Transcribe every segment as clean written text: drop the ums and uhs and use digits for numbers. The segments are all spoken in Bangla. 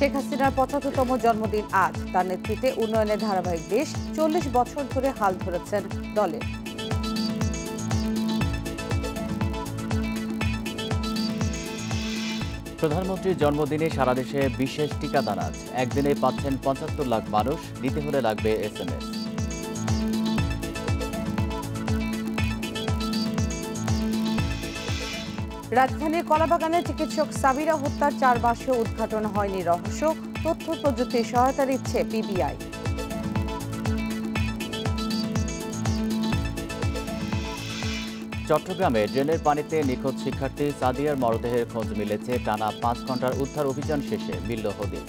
শেখ হাসিনার ৭৫তম জন্মদিন আজ। তার নেতৃত্বে উন্নয়নের ধারাবাহিক দেশ ৪০ বছর ধরে হাল ধরেছেন দলে। প্রধানমন্ত্রীর জন্মদিনে সারা দেশে বিশেষ টিকাদান আজ। একদিনে পাচ্ছেন ৭৫ লাখ মানুষ, দিতে হলে লাগবে SMS। রাজধানীর কলাবাগানে চিকিৎসক সাবিরা হত্যার ৪ মাসেও উদ্ঘাটন হয়নি রহস্য। তথ্য প্রযুক্তির সহায়তা দিচ্ছে PBI। চট্টগ্রামে ড্রেনের পানিতে নিখোঁজ শিক্ষার্থী সাদিয়ার মরদেহের খোঁজ মিলেছে। টানা ৫ ঘন্টার উদ্ধার অভিযান শেষে মিলল হদিস।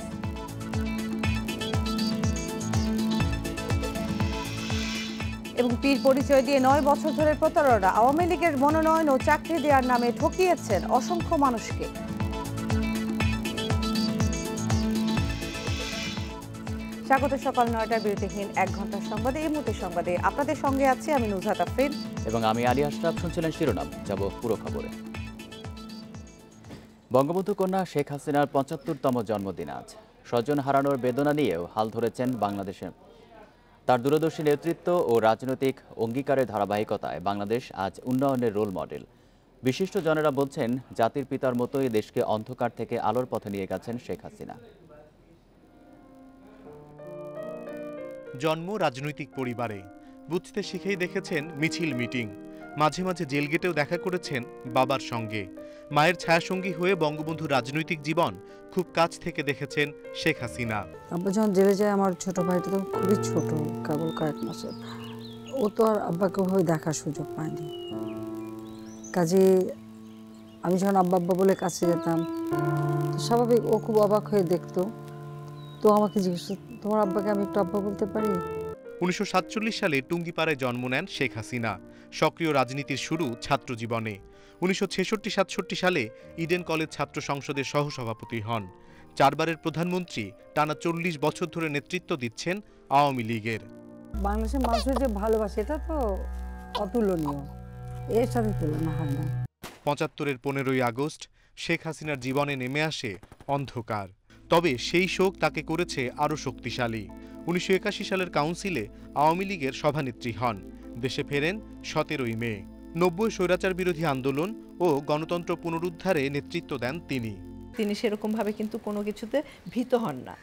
এবং পীর পরিচয় দিয়ে ৯ বছর ধরে প্রতারণা। আওয়ামী লীগের মনোনয়ন ও চাকরি দেওয়ার নামে ঠকিয়েছেন অসংখ্য মানুষকে। স্বাগত সকাল ৯টার বিরতিহীন ১ ঘন্টার সংবাদে। এই মুহূর্তে সংবাদে আপনাদের সঙ্গে আছি আমি নুজহাত আফরিন এবং আমি আলী আশরাফ। শুনছিলেন শিরোনাম, যাব পুরো খবরে। বঙ্গবন্ধু কন্যা শেখ হাসিনার ৭৫তম জন্মদিন আজ। স্বজন হারানোর বেদনা নিয়েও হাল ধরেছেন বাংলাদেশে। তার দূরদর্শী নেতৃত্ব ও রাজনৈতিক অঙ্গীকারের ধারাবাহিকতায় বাংলাদেশ আজ উন্নয়নের রোল মডেল। বিশিষ্ট জনেরা বলছেন, জাতির পিতার মতোই দেশকে অন্ধকার থেকে আলোর পথে নিয়ে গেছেন শেখ হাসিনা। জন্ম রাজনৈতিক পরিবারে, বুঝতে শিখেই দেখেছেন মিছিল মিটিং। মাঝে মাঝে জেলগেটেও দেখা করেছেন বাবার সঙ্গে। মায়ের ছায়াসঙ্গী হয়ে বঙ্গবন্ধু রাজনৈতিক জীবন খুব কাছ থেকে দেখেছেন শেখ হাসিনা। আব্বা যখন জেলে যায়, আমার ছোট ভাইটা তো খুবই ছোট, কেবল কয়েক মাসের। ও তো আর আব্বাকে ওভাবে দেখার সুযোগ পায়নি। কাজে আমি যখন আব্বা আব্বা বলে কাছে যেতাম, তো স্বাভাবিক ও খুব অবাক হয়ে দেখতো। তো আমাকে জিজ্ঞেস, তোমার আব্বাকে আমি একটু আব্বা বলতে পারি? ১৯৪৭ সালে টুঙ্গিপাড়ায় জন্ম নেন শেখ হাসিনা। সক্রিয় রাজনীতির শুরু ছাত্র জীবনে। ১৯৬৬-৬৭ সালে ইডেন কলেজ ছাত্র সংসদের সহসভাপতি হন। ৪ বারের প্রধানমন্ত্রী, টানা ৪০ বছর ধরে নেতৃত্ব দিচ্ছেন আওয়ামী লীগের। বাংলাদেশের মানুষের যে ভালোবাসা, এটা তো অতুলনীয়, এর সাথে তুলনা হয় না। ৭৫-এর ১৫ই আগস্ট শেখ হাসিনার জীবনে নেমে আসে অন্ধকার। তবে সেই শোক তাকে করেছে আরও শক্তিশালী। ১৯৮১ সালের কাউন্সিলে আওয়ামী লীগের সভানেত্রী হন। দেশে ফেরেন ১৭ই মে। ৯০ স্বৈরাচার বিরোধী আন্দোলন ও গণতন্ত্র পুনরুদ্ধারে নেতৃত্ব দেন তিনি। তিনি সেরকমভাবে কিন্তু কোনো কিছুতে ভীত হন না।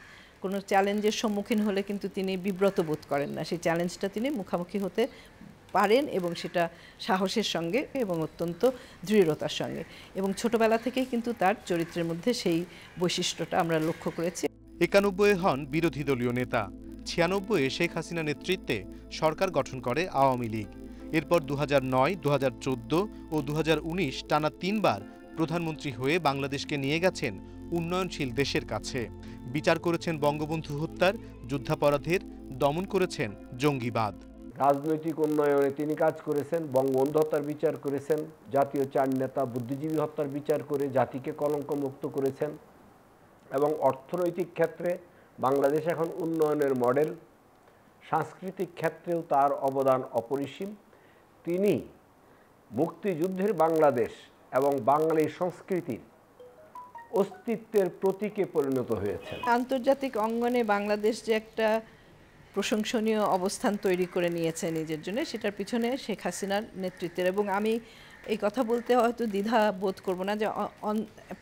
কোনো চ্যালেঞ্জের সম্মুখীন হলে কিন্তু তিনি বিব্রত বোধ করেন না। সেই চ্যালেঞ্জটা তিনি মুখোমুখি হতে পারেন, এবং সেটা সাহসের সঙ্গে এবং অত্যন্ত দৃঢ়তার সঙ্গে। এবং ছোটবেলা থেকেই কিন্তু তার চরিত্রের মধ্যে সেই বৈশিষ্ট্যটা আমরা লক্ষ্য করেছি। ৯১-এ হন বিরোধী দলীয় নেতা। ৯৬-এ শেখ হাসিনা নেতৃত্বে সরকার গঠন করে আওয়ামী লীগ। এরপর ২০০৯, ২০১৪ ও ২০১৯ টানা ৩ বার প্রধানমন্ত্রী হয়ে বাংলাদেশকে নিয়ে গেছেন উন্নয়নশীল দেশের কাছে। বিচার করেছেন বঙ্গবন্ধু হত্যার, যুদ্ধাপরাধের, দমন করেছেন জঙ্গিবাদ। রাজনৈতিক উন্নয়নে তিনি কাজ করেছেন। বঙ্গবন্ধু হত্যার বিচার করেছেন, জাতীয় ৪ নেতা বুদ্ধিজীবী হত্যার বিচার করে জাতিকে কলঙ্কমুক্ত করেছেন। এবং অর্থনৈতিক ক্ষেত্রে বাংলাদেশ এখন উন্নয়নের মডেল। সাংস্কৃতিক ক্ষেত্রেও তার অবদান অপরিসীম। তিনি মুক্তিযুদ্ধের বাংলাদেশ এবং বাঙালি সংস্কৃতির অস্তিত্বের প্রতীকে পরিণত হয়েছেন। আন্তর্জাতিক অঙ্গনে বাংলাদেশ যে একটা প্রশংসনীয় অবস্থান তৈরি করে নিয়েছে নিজের জন্য, সেটার পিছনে শেখ হাসিনার নেতৃত্বের, এবং আমি এই কথা বলতে হয়তো দ্বিধা বোধ করব না যে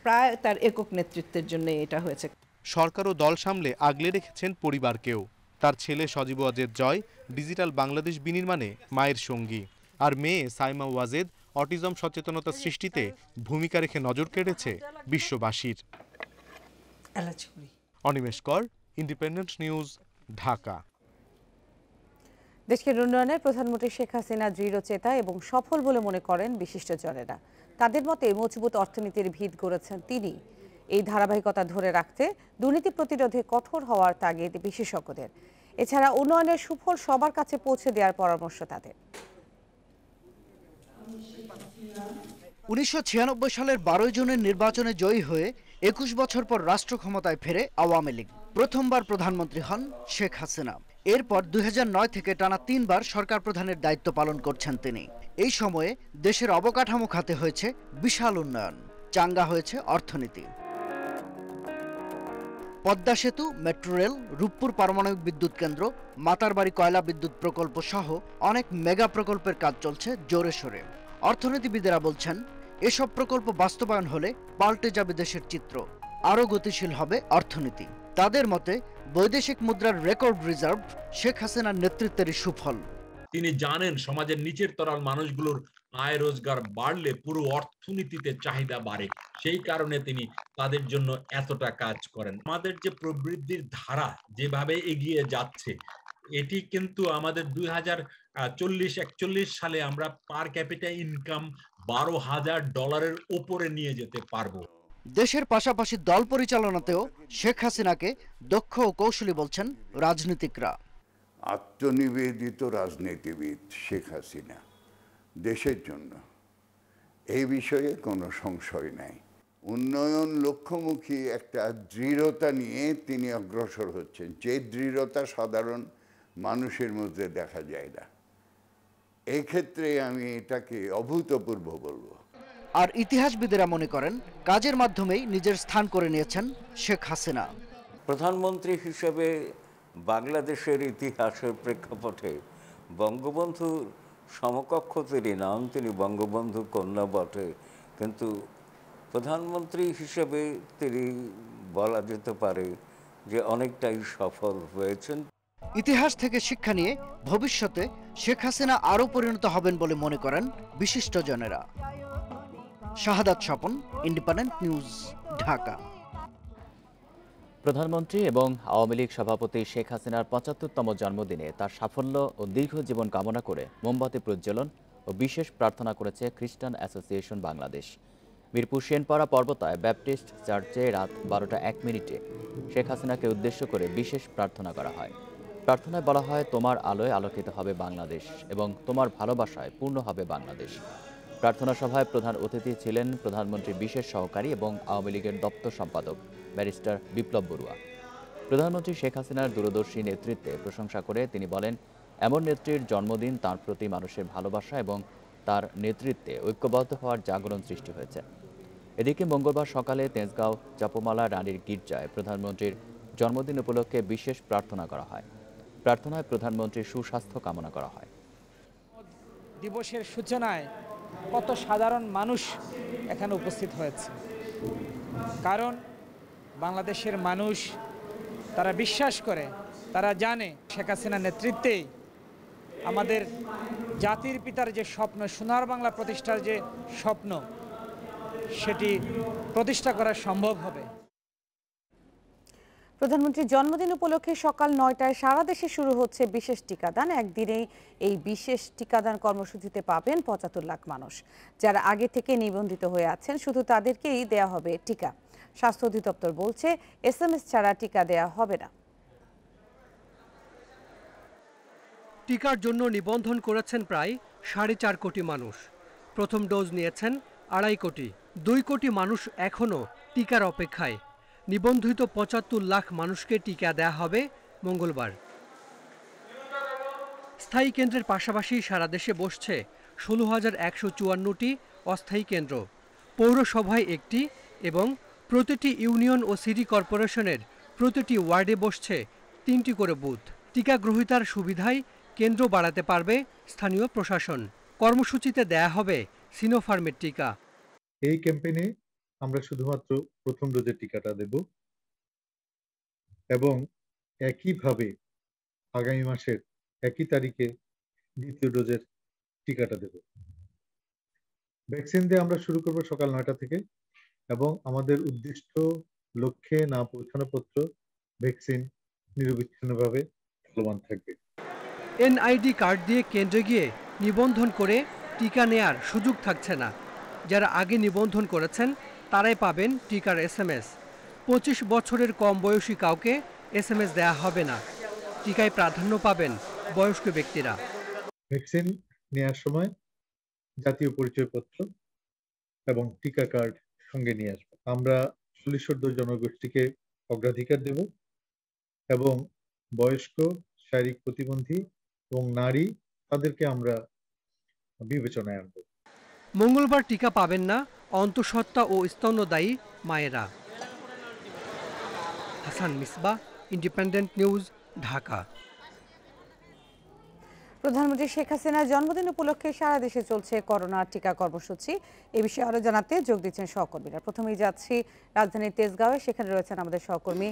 প্রায় তার একক নেতৃত্বের জন্য এটা হয়েছে। সরকার ও দল সামলে আগলে রেখেছেন পরিবারকেও। তার ছেলে সজীব ওয়াজেদ জয় ডিজিটাল বাংলাদেশ বিনির্মাণে মায়ের সঙ্গী, আর মেয়ে সাইমা ওয়াজেদ অটিজম সচেতনতা সৃষ্টিতে ভূমিকা রেখে নজর কেড়েছে বিশ্ববাসীর। অনিমেষ কর, ইন্ডিপেন্ডেন্ট নিউজ, ঢাকা। দেশের উন্নয়নে প্রধানমন্ত্রী শেখ হাসিনা দৃঢ়চেতা এবং সফল বলে মনে করেন বিশিষ্টজনেরা। তাদের মতে মজবুত অর্থনীতির ভিত গড়েছেন তিনি। এই ধারাবাহিকতা ধরে রাখতে দুর্নীতি প্রতিরোধে কঠোর হওয়ার তাগিদ বিশেষজ্ঞদের। এছাড়া উন্নয়নের সুফল সবার কাছে পৌঁছে দেওয়ার পরামর্শ তাদের। ১৯৯৬ সালের ১২ জনের নির্বাচনে জয়ী হয়ে ২১ বছর পর রাষ্ট্র ক্ষমতায় ফেরে আওয়ামী লীগ। প্রথমবার প্রধানমন্ত্রী হন শেখ হাসিনা। এরপর ২০০৯ থেকে টানা ৩ বার সরকার প্রধানের দায়িত্ব পালন করছেন তিনি। এই সময়ে দেশের অবকাঠামো খাতে হয়েছে বিশাল উন্নয়ন, চাঙ্গা হয়েছে অর্থনীতি। পদ্মা সেতু, মেট্রো রেল, রূপপুর পারমাণবিক বিদ্যুৎ কেন্দ্র, মাতারবাড়ি কয়লা বিদ্যুৎ প্রকল্প সহ অনেক মেগা প্রকল্পের কাজ চলছে জোরে সোরে। অর্থনীতিবিদেরা বলছেন, এসব প্রকল্প বাস্তবায়ন হলে পাল্টে যাবে দেশের চিত্র, আরও গতিশীল হবে অর্থনীতি। তাদের মতে বৈদেশিক মুদ্রার রেকর্ড রিজার্ভ শেখ হাসিনার নেতৃত্বেরই সুফল। তিনি জানেন সমাজের নিচের তলার মানুষগুলোর আয় রোজগার বাড়লে পুরো অর্থনীতিতে চাহিদা বাড়ে, সেই কারণে তিনি তাদের জন্য এতটা কাজ করেন। আমাদের যে প্রবৃদ্ধির ধারা যেভাবে এগিয়ে যাচ্ছে, এটি কিন্তু আমাদের 2040-41 সালে আমরা পার ক্যাপিটা ইনকাম $12,000 উপরে নিয়ে যেতে পারবো। দেশের পাশাপাশি দল পরিচালনাতেও শেখ হাসিনাকে দক্ষ ও কৌশলী বলছেন রাজনীতিকরা। আত্মনিবেদিত রাজনীতিবিদ শেখ হাসিনা দেশের জন্য, এই বিষয়ে কোনো সংশয় নাই। উন্নয়ন লক্ষ্যমুখী একটা দৃঢ়তা নিয়ে তিনি অগ্রসর হচ্ছেন, যে দৃঢ়তা সাধারণ মানুষের মধ্যে দেখা যায় না। এই ক্ষেত্রে আমি এটাকে অভূতপূর্ব বলবো। আর ইতিহাসবিদেরা মনে করেন, কাজের মাধ্যমেই নিজের স্থান করে নিয়েছেন শেখ হাসিনা। প্রধানমন্ত্রী হিসেবে বাংলাদেশের ইতিহাসের প্রেক্ষাপটে বঙ্গবন্ধুর সমকক্ষ তিনি নাম, তিনি বঙ্গবন্ধু কন্যা বটে, কিন্তু প্রধানমন্ত্রী হিসেবে তিনি বলা যেতে পারে যে অনেকটাই সফল হয়েছেন। ইতিহাস থেকে শিক্ষা নিয়ে ভবিষ্যতে শেখ হাসিনা আরও পরিণত হবেন বলে মনে করেন বিশিষ্টজনেরা। শাহাদাত স্বপন, ইন্ডিপেন্ডেন্ট নিউজ, ঢাকা। প্রধানমন্ত্রী এবং আওয়ামী লীগ সভাপতি শেখ হাসিনার ৭৫তম জন্মদিনে তার সাফল্য ও দীর্ঘ জীবন কামনা করে মোমবাতি প্রজ্বলন ও বিশেষ প্রার্থনা করেছে খ্রিস্টান অ্যাসোসিয়েশন বাংলাদেশ। মিরপুর সেনপাড়া পর্বতায় ব্যাপটিস্ট চার্চে রাত ১২টা ১ মিনিটে শেখ হাসিনাকে উদ্দেশ্য করে বিশেষ প্রার্থনা করা হয়। প্রার্থনায় বলা হয়, তোমার আলোয় আলোকিত হবে বাংলাদেশ এবং তোমার ভালোবাসায় পূর্ণ হবে বাংলাদেশ। প্রার্থনা সভায় প্রধান অতিথি ছিলেন প্রধানমন্ত্রীর বিশেষ সহকারী এবং আওয়ামী লীগের দপ্তর সম্পাদক ব্যারিস্টার বিপ্লব বড়ুয়া। প্রধানমন্ত্রী শেখ হাসিনার দূরদর্শী নেতৃত্বে প্রশংসা করে তিনি বলেন, এমন নেত্রীর জন্মদিন তার প্রতি মানুষের ভালোবাসা এবং তার নেতৃত্বে ঐক্যবদ্ধ হওয়ার জাগরণ সৃষ্টি হয়েছে। এদিকে মঙ্গলবার সকালে তেজগাঁও চাপমালা রানীর গির্জায় প্রধানমন্ত্রীর জন্মদিন উপলক্ষে বিশেষ প্রার্থনা করা হয়। প্রার্থনায় প্রধানমন্ত্রীর সুস্বাস্থ্য কামনা করা হয়। দিবসের সূচনায় কত সাধারণ মানুষ এখানে উপস্থিত হয়েছে, কারণ বাংলাদেশের মানুষ তারা বিশ্বাস করে, তারা জানে শেখ হাসিনার নেতৃত্বেই আমাদের জাতির পিতার যে স্বপ্ন, সোনার বাংলা প্রতিষ্ঠার যে স্বপ্ন, সেটি প্রতিষ্ঠা করা সম্ভব হবে। প্রধানমন্ত্রীর জন্মদিন উপলক্ষে সকাল ৯টায় সারা দেশে শুরু হচ্ছে বিশেষ টিকাদান। একদিনেই এই বিশেষ টিকাদান কর্মসূচিতে পাবেন ৭৫ লাখ মানুষ। যারা আগে থেকে নিবন্ধিত হয়ে আছেন শুধু তাদেরকেই দেয়া হবে টিকা। স্বাস্থ্য অধিদপ্তর বলছে, SMS ছাড়া টিকা দেয়া হবে না। টিকার জন্য নিবন্ধন করেছেন প্রায় ৪.৫ কোটি মানুষ। প্রথম ডোজ নিয়েছেন ২.৫ কোটি। ২ কোটি মানুষ এখনও টিকার অপেক্ষায়। নিবন্ধিত ৭৫ লাখ মানুষকে টিকা দেয়া হবে মঙ্গলবার। স্থায়ী কেন্দ্রের পাশাপাশি সারা দেশে বসছে ১৬,১৫৪টি অস্থায়ী কেন্দ্র। পৌরসভায় একটি এবং প্রতিটি ইউনিয়ন ও সিটি কর্পোরেশনের প্রতিটি ওয়ার্ডে বসছে ৩টি করে বুথ। টিকা গ্রহীতার সুবিধায় কেন্দ্র বাড়াতে পারবে স্থানীয় প্রশাসন। কর্মসূচিতে দেয়া হবে সিনোফার্মের টিকা। এই ক্যাম্পেইনে আমরা শুধুমাত্র প্রথম ডোজের টিকাটা দেব এবং একইভাবে আগামী মাসের ১ তারিখে দ্বিতীয় ডোজের টিকাটা দেব। ভ্যাকসিন দিয়ে আমরা শুরু করব সকাল ৯টা থেকে এবং আমাদের উদ্দিষ্ট লক্ষ্যে না পৌঁছানো পর্যন্ত ভ্যাকসিন নিরবিচ্ছিন্নভাবে চলমান থাকবে। NID কার্ড দিয়ে কেন্দ্রে গিয়ে নিবন্ধন করে টিকা নেয়ার সুযোগ থাকছে না। যারা আগে নিবন্ধন করেছেন তারাই পাবেন টিকার SMS। 25 বছরের কম বয়সী কাউকে SMS দেয়া হবে না। টিকায় প্রাধান্য পাবেন বয়স্ক ব্যক্তিরা। ভ্যাকসিন নেওয়ার সময় জাতীয় পরিচয়পত্র এবং টিকা কার্ড সঙ্গে নিয়ে আসবে। আমরা 40 জনগোষ্ঠীকে অগ্রাধিকার দেব এবং বয়স্ক, শারীরিক প্রতিবন্ধী এবং নারী তাদেরকে আমরা বিবেচনায় আনব। মঙ্গলবার টিকা পাবেন না অন্তঃসত্ত্বা ও স্তন্যদায়ী মায়েরা। Hasan Misbah, independent news, Dhaka. প্রধানমন্ত্রী শেখ হাসিনার জন্মদিন উপলক্ষে সারা দেশে চলছে করোনা টিকা কর্মসূচি। এ বিষয়ে আরো জানাতে যোগ দিচ্ছেন সহকর্মীরা। প্রথমেই যাচ্ছি রাজধানীর তেজগাঁওয়ে, সেখানে রয়েছেন আমাদের সহকর্মী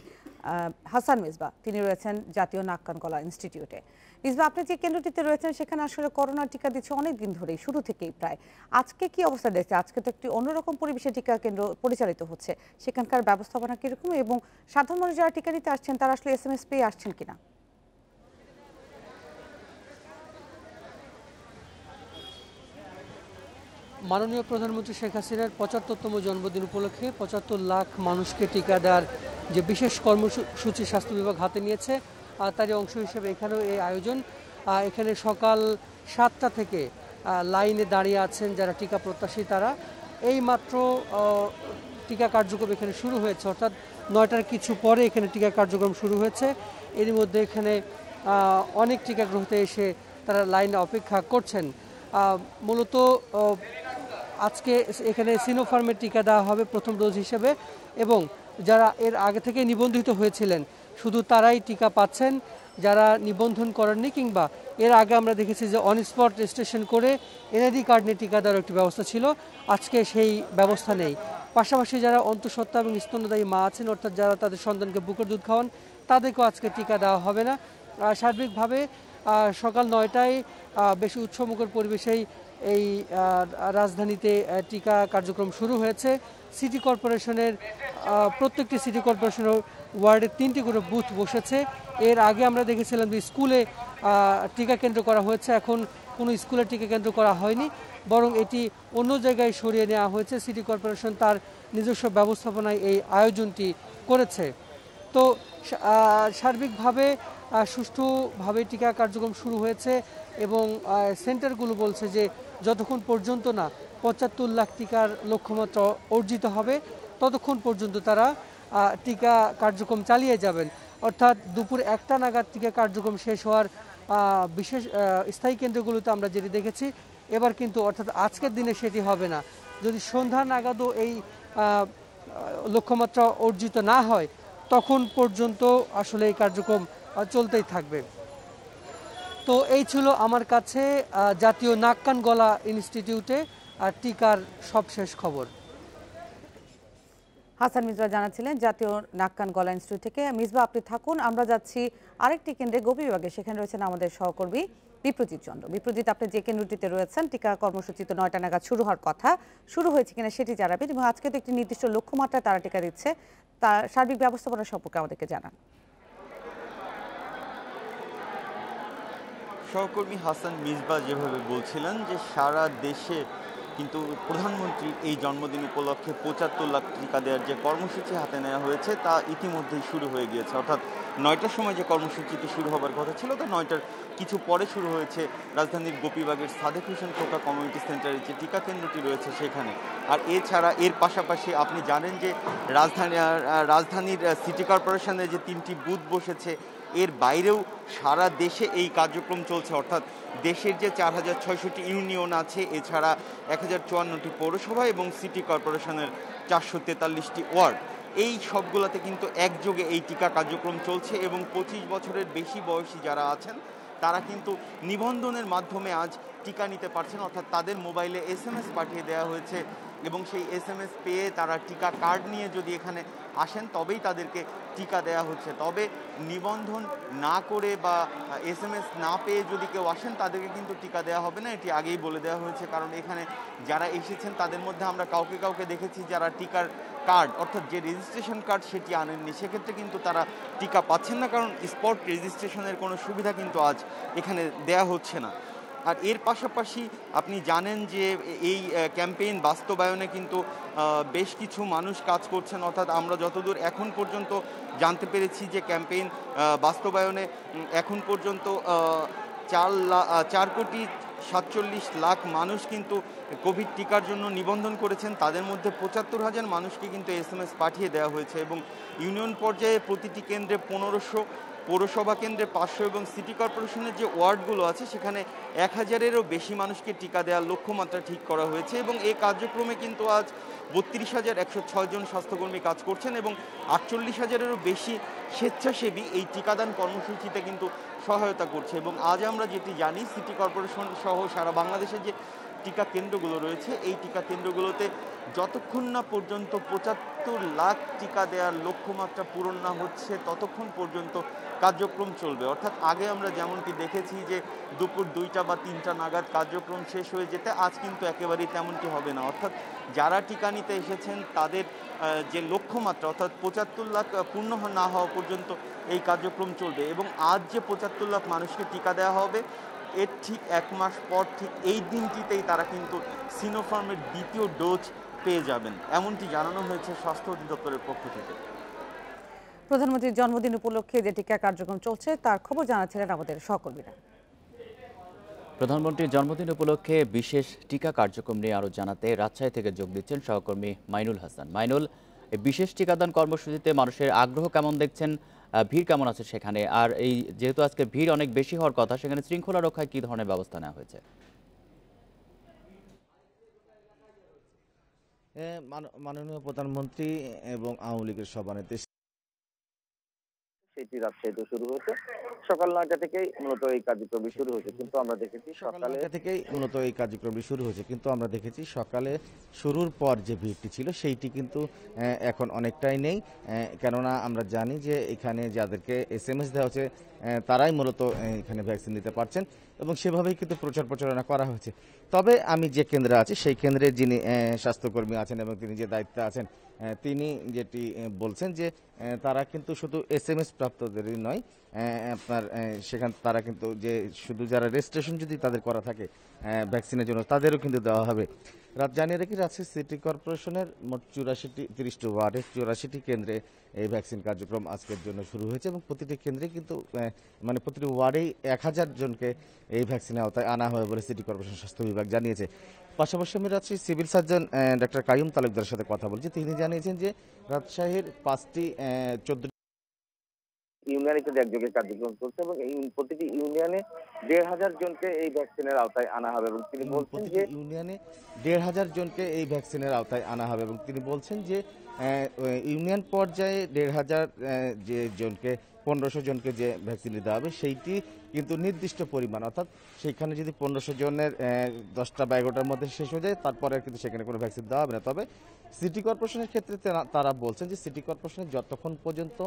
হাসান মিসবাহ, তিনি রয়েছেন জাতীয় নাক কান গলা ইনস্টিটিউটে। মিসবাহ, আপনি যে কেন্দ্রটিতে রয়েছেন সেখানে আসলে করোনা টিকা দিচ্ছে অনেক দিন ধরেই, শুরু থেকেই প্রায়। আজকে কি অবস্থা দেখছে? আজকে তো একটি অন্যরকম পরিবেশে টিকা কেন্দ্র পরিচালিত হচ্ছে, সেখানকার ব্যবস্থাপনা কিরকম এবং সাধারণ মানুষ যারা টিকা নিতে আসছেন তারা আসলে SMS পেয়ে আসছেন কিনা? মাননীয় প্রধানমন্ত্রী শেখ হাসিনার ৭৫তম জন্মদিন উপলক্ষে ৭৫ লাখ মানুষকে টিকা দেওয়ার যে বিশেষ কর্মসূচি স্বাস্থ্য বিভাগ হাতে নিয়েছে, তারই অংশ হিসেবে এখানেও এই আয়োজন। এখানে সকাল ৭টা থেকে লাইনে দাঁড়িয়ে আছেন যারা টিকা প্রত্যাশী, তারা এই মাত্র টিকা কার্যক্রম এখানে শুরু হয়েছে, অর্থাৎ ৯টার কিছু পরে এখানে টিকা কার্যক্রম শুরু হয়েছে। এর মধ্যে এখানে অনেক টিকা গ্রহীতা এসে তারা লাইনে অপেক্ষা করছেন। মূলত আজকে এখানে সিনোফার্মের টিকা দেওয়া হবে প্রথম ডোজ হিসেবে, এবং যারা এর আগে থেকে নিবন্ধিত হয়েছিলেন শুধু তারাই টিকা পাচ্ছেন। যারা নিবন্ধন করেননি কিংবা এর আগে আমরা দেখেছি যে অন স্পট রেজিস্ট্রেশন করে NID কার্ড নিয়ে টিকা দেওয়ার একটি ব্যবস্থা ছিল, আজকে সেই ব্যবস্থা নেই। পাশাপাশি যারা অন্তঃসত্ত্বা এবং স্তন্যদায়ী মা আছেন, অর্থাৎ যারা তাদের সন্তানকে বুকের দুধ খাওয়ান, তাদেরকেও আজকে টিকা দেওয়া হবে না। সার্বিকভাবে সকাল ৯টায় বেশি উৎসবমুখর পরিবেশেই এই রাজধানীতে টিকা কার্যক্রম শুরু হয়েছে। সিটি কর্পোরেশনের প্রত্যেকটি সিটি কর্পোরেশনের ওয়ার্ডে 3টি করে বুথ বসেছে। এর আগে আমরা দেখেছিলাম যে স্কুলে টিকা কেন্দ্র করা হয়েছে, এখন কোনো স্কুলে টিকা কেন্দ্র করা হয়নি, বরং এটি অন্য জায়গায় সরিয়ে নেওয়া হয়েছে। সিটি কর্পোরেশন তার নিজস্ব ব্যবস্থাপনায় এই আয়োজনটি করেছে। তো সার্বিকভাবে সুষ্ঠুভাবে টিকা কার্যক্রম শুরু হয়েছে এবং সেন্টারগুলো বলছে যে যতক্ষণ পর্যন্ত না ৭৫ লাখ টিকার লক্ষ্যমাত্রা অর্জিত হবে ততক্ষণ পর্যন্ত তারা টিকা কার্যক্রম চালিয়ে যাবেন। অর্থাৎ দুপুর 1টা নাগাদ টিকা কার্যক্রম শেষ হওয়ার বিশেষ স্থায়ী কেন্দ্রগুলোতে আমরা যেটি দেখেছি, এবার কিন্তু অর্থাৎ আজকের দিনে সেটি হবে না। যদি সন্ধ্যা নাগাদও এই লক্ষ্যমাত্রা অর্জিত না হয় তখন পর্যন্ত আসলে এই কার্যক্রম চলতেই থাকবে। তো এই ছিল আমার কাছে জাতীয় নাক কান গলা ইনস্টিটিউটে টিকার সবশেষ খবর। হাসান মিসবাহ জানাচ্ছিলেন জাতীয় নাক কান গলা ইনস্টিটিউট থেকে। মিসবাহ, আপনি থাকুন, আমরা যাচ্ছি আরেকটি কেন্দ্রে, গোপী বিভাগে। সেখানে রয়েছেন আমাদের সহকর্মী বিপ্রজিৎ চন্দ্র। বিপ্রজিৎ, আপনি যে কেন্দ্রটিতে রয়েছেন, টিকা কর্মসূচি তো ৯টা নাগাদ শুরু হওয়ার কথা, শুরু হয়েছে কিনা সেটি জানাবেন, এবং আজকে তো একটি নির্দিষ্ট লক্ষ্যমাত্রায় তারা টিকা দিচ্ছে, তার সার্বিক ব্যবস্থাপনা সম্পর্কে আমাদেরকে জানান। সহকর্মী হাসান মিসবাহ যেভাবে বলছিলেন যে সারা দেশে কিন্তু প্রধানমন্ত্রীর এই জন্মদিন উপলক্ষে ৭৫ লাখ টিকা দেওয়ার যে কর্মসূচি হাতে নেওয়া হয়েছে তা ইতিমধ্যেই শুরু হয়ে গিয়েছে। অর্থাৎ ৯টার সময় যে কর্মসূচিটি শুরু হবার কথা ছিল তা ৯টার কিছু পরে শুরু হয়েছে রাজধানীর গোপীবাগের সাদেক হোসেন খোকা কমিউনিটি সেন্টারের যে টিকা কেন্দ্রটি রয়েছে সেখানে। আর এছাড়া এর পাশাপাশি আপনি জানেন যে রাজধানীর সিটি কর্পোরেশনের যে 3টি বুথ বসেছে, এর বাইরেও সারা দেশে এই কার্যক্রম চলছে। অর্থাৎ দেশের যে ৪,৬০০টি ইউনিয়ন আছে, এছাড়া ১,০৫৪টি পৌরসভা এবং সিটি কর্পোরেশনের ৪৪৩টি ওয়ার্ড, এই সবগুলোতে কিন্তু একযোগে এই টিকা কার্যক্রম চলছে এবং 25 বছরের বেশি বয়সী যারা আছেন তারা কিন্তু নিবন্ধনের মাধ্যমে আজ টিকা নিতে পারছেন। অর্থাৎ তাদের মোবাইলে SMS পাঠিয়ে দেওয়া হয়েছে এবং সেই SMS পেয়ে তারা টিকা কার্ড নিয়ে যদি এখানে আসেন তবেই তাদেরকে টিকা দেওয়া হচ্ছে। তবে নিবন্ধন না করে বা SMS না পেয়ে যদি কেউ আসেন তাদেরকে কিন্তু টিকা দেওয়া হবে না, এটি আগেই বলে দেওয়া হয়েছে। কারণ এখানে যারা এসেছেন তাদের মধ্যে আমরা কাউকে কাউকে দেখেছি যারা টিকার কার্ড অর্থাৎ যে রেজিস্ট্রেশন কার্ড সেটি আনেননি, সেক্ষেত্রে কিন্তু তারা টিকা পাচ্ছেন না, কারণ স্পট রেজিস্ট্রেশনের কোনো সুবিধা কিন্তু আজ এখানে দেয়া হচ্ছে না। আর এর পাশাপাশি আপনি জানেন যে এই ক্যাম্পেইন বাস্তবায়নে কিন্তু বেশ কিছু মানুষ কাজ করছেন। অর্থাৎ আমরা যতদূর এখন পর্যন্ত জানতে পেরেছি যে ক্যাম্পেইন বাস্তবায়নে এখন পর্যন্ত 4,47,00,000 মানুষ কিন্তু কোভিড টিকার জন্য নিবন্ধন করেছেন। তাদের মধ্যে ৭৫,000 মানুষকে কিন্তু SMS পাঠিয়ে দেওয়া হয়েছে এবং ইউনিয়ন পর্যায়ে প্রতিটি কেন্দ্রে ১৫০০ পৌরসভা কেন্দ্রে 500 এবং সিটি কর্পোরেশনের যে ওয়ার্ডগুলো আছে সেখানে 1000-এরও বেশি মানুষকে টিকা দেওয়ার লক্ষ্যমাত্রা ঠিক করা হয়েছে এবং এই কার্যক্রমে কিন্তু আজ 32,106 জন স্বাস্থ্যকর্মী কাজ করছেন এবং 48,000-এরও বেশি স্বেচ্ছাসেবী এই টিকাদান কর্মসূচিতে কিন্তু সহায়তা করছে। এবং আজ আমরা যেটি জানি, সিটি কর্পোরেশন সহ সারা বাংলাদেশে যে টিকা কেন্দ্রগুলো রয়েছে, এই টিকা কেন্দ্রগুলোতে যতক্ষণ না পর্যন্ত 75 লাখ টিকা দেওয়ার লক্ষ্যমাত্রা পূরণ না হচ্ছে ততক্ষণ পর্যন্ত কার্যক্রম চলবে। অর্থাৎ আগে আমরা যেমনটি দেখেছি যে দুপুর 2টা বা 3টা নাগাদ কার্যক্রম শেষ হয়ে যেতে, আজ কিন্তু একেবারেই তেমনটি হবে না। অর্থাৎ যারা টিকা নিতে এসেছেন তাদের যে লক্ষ্যমাত্রা অর্থাৎ 75 লাখ পূর্ণ না হওয়া পর্যন্ত এই কার্যক্রম চলবে এবং আজ যে 75 লাখ মানুষকে টিকা দেওয়া হবে এর ঠিক 1 মাস পর ঠিক এই দিনটিতেই তারা কিন্তু সিনোফার্মের দ্বিতীয় ডোজ পেয়ে যাবেন, এমনটি জানানো হয়েছে স্বাস্থ্য অধিদপ্তরের পক্ষ থেকে। প্রধানমন্ত্রীর জন্মদিন উপলক্ষে যে টিকা কার্যক্রম চলছে তার খবর জানাচ্ছিলেন আমাদের সহকর্মীরা। প্রধানমন্ত্রীর জন্মদিন উপলক্ষে বিশেষ টিকা কার্যক্রম নিয়ে আরো জানাতে রাজশাহী থেকে যোগ দিচ্ছেন সহকর্মী মাইনুল হাসান। মাইনুল, এই বিশেষ টিকাদান কর্মসূচিতে মানুষের আগ্রহ কেমন দেখছেন, ভিড় কেমন আছে সেখানে, আর এই যেহেতু আজকে ভিড় অনেক বেশি হওয়ার কথা, সেখানে শৃঙ্খলা রক্ষায় কি ধরনের ব্যবস্থা নেওয়া হয়েছে? মাননীয় প্রধানমন্ত্রী এবং আওয়ামী লীগের সভানেত্রী সেটি রাজশাহীতে শুরু হয়েছে সকাল 9টা থেকেই মূলত এই কার্যক্রমটি শুরু হয়েছে, কিন্তু আমরা দেখেছি সকালে শুরুর পর যে ভিড়টি ছিল সেইটি কিন্তু এখন অনেকটাই নেই, কেননা আমরা জানি যে এখানে যাদেরকে SMS দেওয়া হচ্ছে তারাই মূলত এখানে ভ্যাকসিন নিতে পারছেন এবং সেভাবেই কিন্তু প্রচার প্রচারণা করা হয়েছে। তবে আমি যে কেন্দ্রে আছি সেই কেন্দ্রে যিনি স্বাস্থ্যকর্মী আছেন এবং তিনি যে দায়িত্বে আছেন তিনি যেটি বলছেন যে তারা কিন্তু শুধু SMS প্রাপ্তদেরই নয়, আপনার সেখানে তারা কিন্তু যে শুধু যারা রেজিস্ট্রেশন যদি তাদের করা থাকে ভ্যাকসিনের জন্য তাদেরও কিন্তু দেওয়া হবে। জানিয়ে রাখি রাজশাহী সিটি কর্পোরেশনের মোট 30টি ওয়ার্ডে 84টি কেন্দ্রে এই ভ্যাকসিন কার্যক্রম আজকের জন্য শুরু হয়েছে এবং প্রতিটি কেন্দ্রে কিন্তু মানে প্রতিটি ওয়ার্ডেই 1000 জনকে এই ভ্যাকসিনের আওতায় আনা হবে বলে সিটি কর্পোরেশন স্বাস্থ্য বিভাগ জানিয়েছে। পাশাপাশি আমি Rajshahi civil surgeon doctor Kaiyum তালুকদারের সাথে কথা বলছি। তিনি জানিয়েছেন যে রাজশাহীর 5টি 14 ইউনিয়নে কিন্তু একযোগে কার্যক্রম চলছে এবং এই প্রতিটি ইউনিয়নে 1,500 জনকে এই ভ্যাকসিনের আওতায় আনা হবে এবং তিনি বলছেন যে ইউনিয়নে 1,500 জনকে এই ভ্যাকসিনের আওতায় আনা হবে এবং তিনি বলছেন যে ইউনিয়ন পর্যায়ে 1,500 যে জনকে 1500 জনকে যে ভ্যাকসিন দেওয়া হবে সেইটি কিন্তু নির্দিষ্ট পরিমাণ, অর্থাৎ সেখানে যদি 1500 জনের 10টা বা 11টার মধ্যে শেষ হয়ে যায় তারপরে কিন্তু সেখানে কোনো ভ্যাকসিন দেওয়া হবে না। তবে সিটি কর্পোরেশনের ক্ষেত্রে তারা বলছেন যে সিটি কর্পোরেশনের যতক্ষণ পর্যন্ত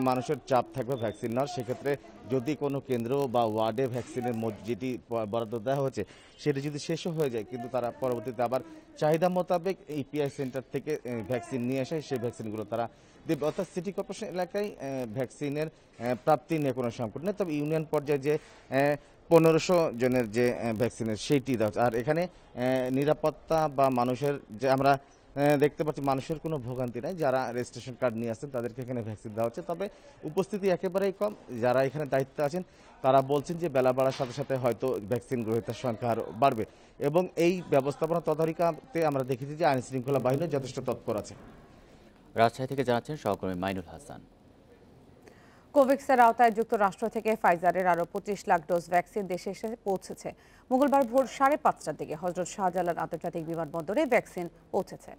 মানুষের চাপ থাকবে ভ্যাকসিন নেওয়ার, সেক্ষেত্রে যদি কোনো কেন্দ্র বা ওয়ার্ডে ভ্যাকসিনের যেটি বরাদ্দ দেওয়া হয়েছে সেটি যদি শেষও হয়ে যায় কিন্তু তারা পরবর্তীতে আবার চাহিদা মোতাবেক এই PI সেন্টার থেকে ভ্যাকসিন নিয়ে এসে সেই ভ্যাকসিনগুলো তারা দেবে। অর্থাৎ সিটি কর্পোরেশন এলাকায় ভ্যাকসিনের প্রাপ্তি নিয়ে কোনো সংকট নেই, তবে ইউনিয়ন পর্যায়ে যে 1500 জনের যে ভ্যাকসিনের সেইটি দেওয়া আর এখানে নিরাপত্তা বা মানুষের যে আমরা দেখতে পাচ্ছি মানুষের কোনো ভোগান্তি নাই, যারা রেজিস্ট্রেশন কার্ড নিয়ে আসছেন তাদেরকে এখানে ভ্যাকসিন দেওয়া হচ্ছে। তবে উপস্থিতি একেবারেই কম, যারা এখানে দায়িত্বে আছেন তারা বলছেন যে বেলা বাড়ার সাথে সাথে হয়তো ভ্যাকসিন গ্রহীতার সংখ্যা আরও বাড়বে এবং এই ব্যবস্থাপনা তদারকিতে আমরা দেখেছি যে আইন শৃঙ্খলা বাহিনী যথেষ্ট তৎপর আছে। রাজশাহী থেকে জানাচ্ছেন সহকর্মী মাইনুল হাসান। কোভ্যাক্সের আওতায় যুক্তরাষ্ট্র থেকে ফাইজারের আরও 25 লাখ ডোজ ভ্যাকসিন দেশে এসে পৌঁছেছে। মঙ্গলবার ভোর 5:30টার দিকে হযরত শাহজালাল আন্তর্জাতিক বিমানবন্দরে ভ্যাকসিন পৌঁছেছে।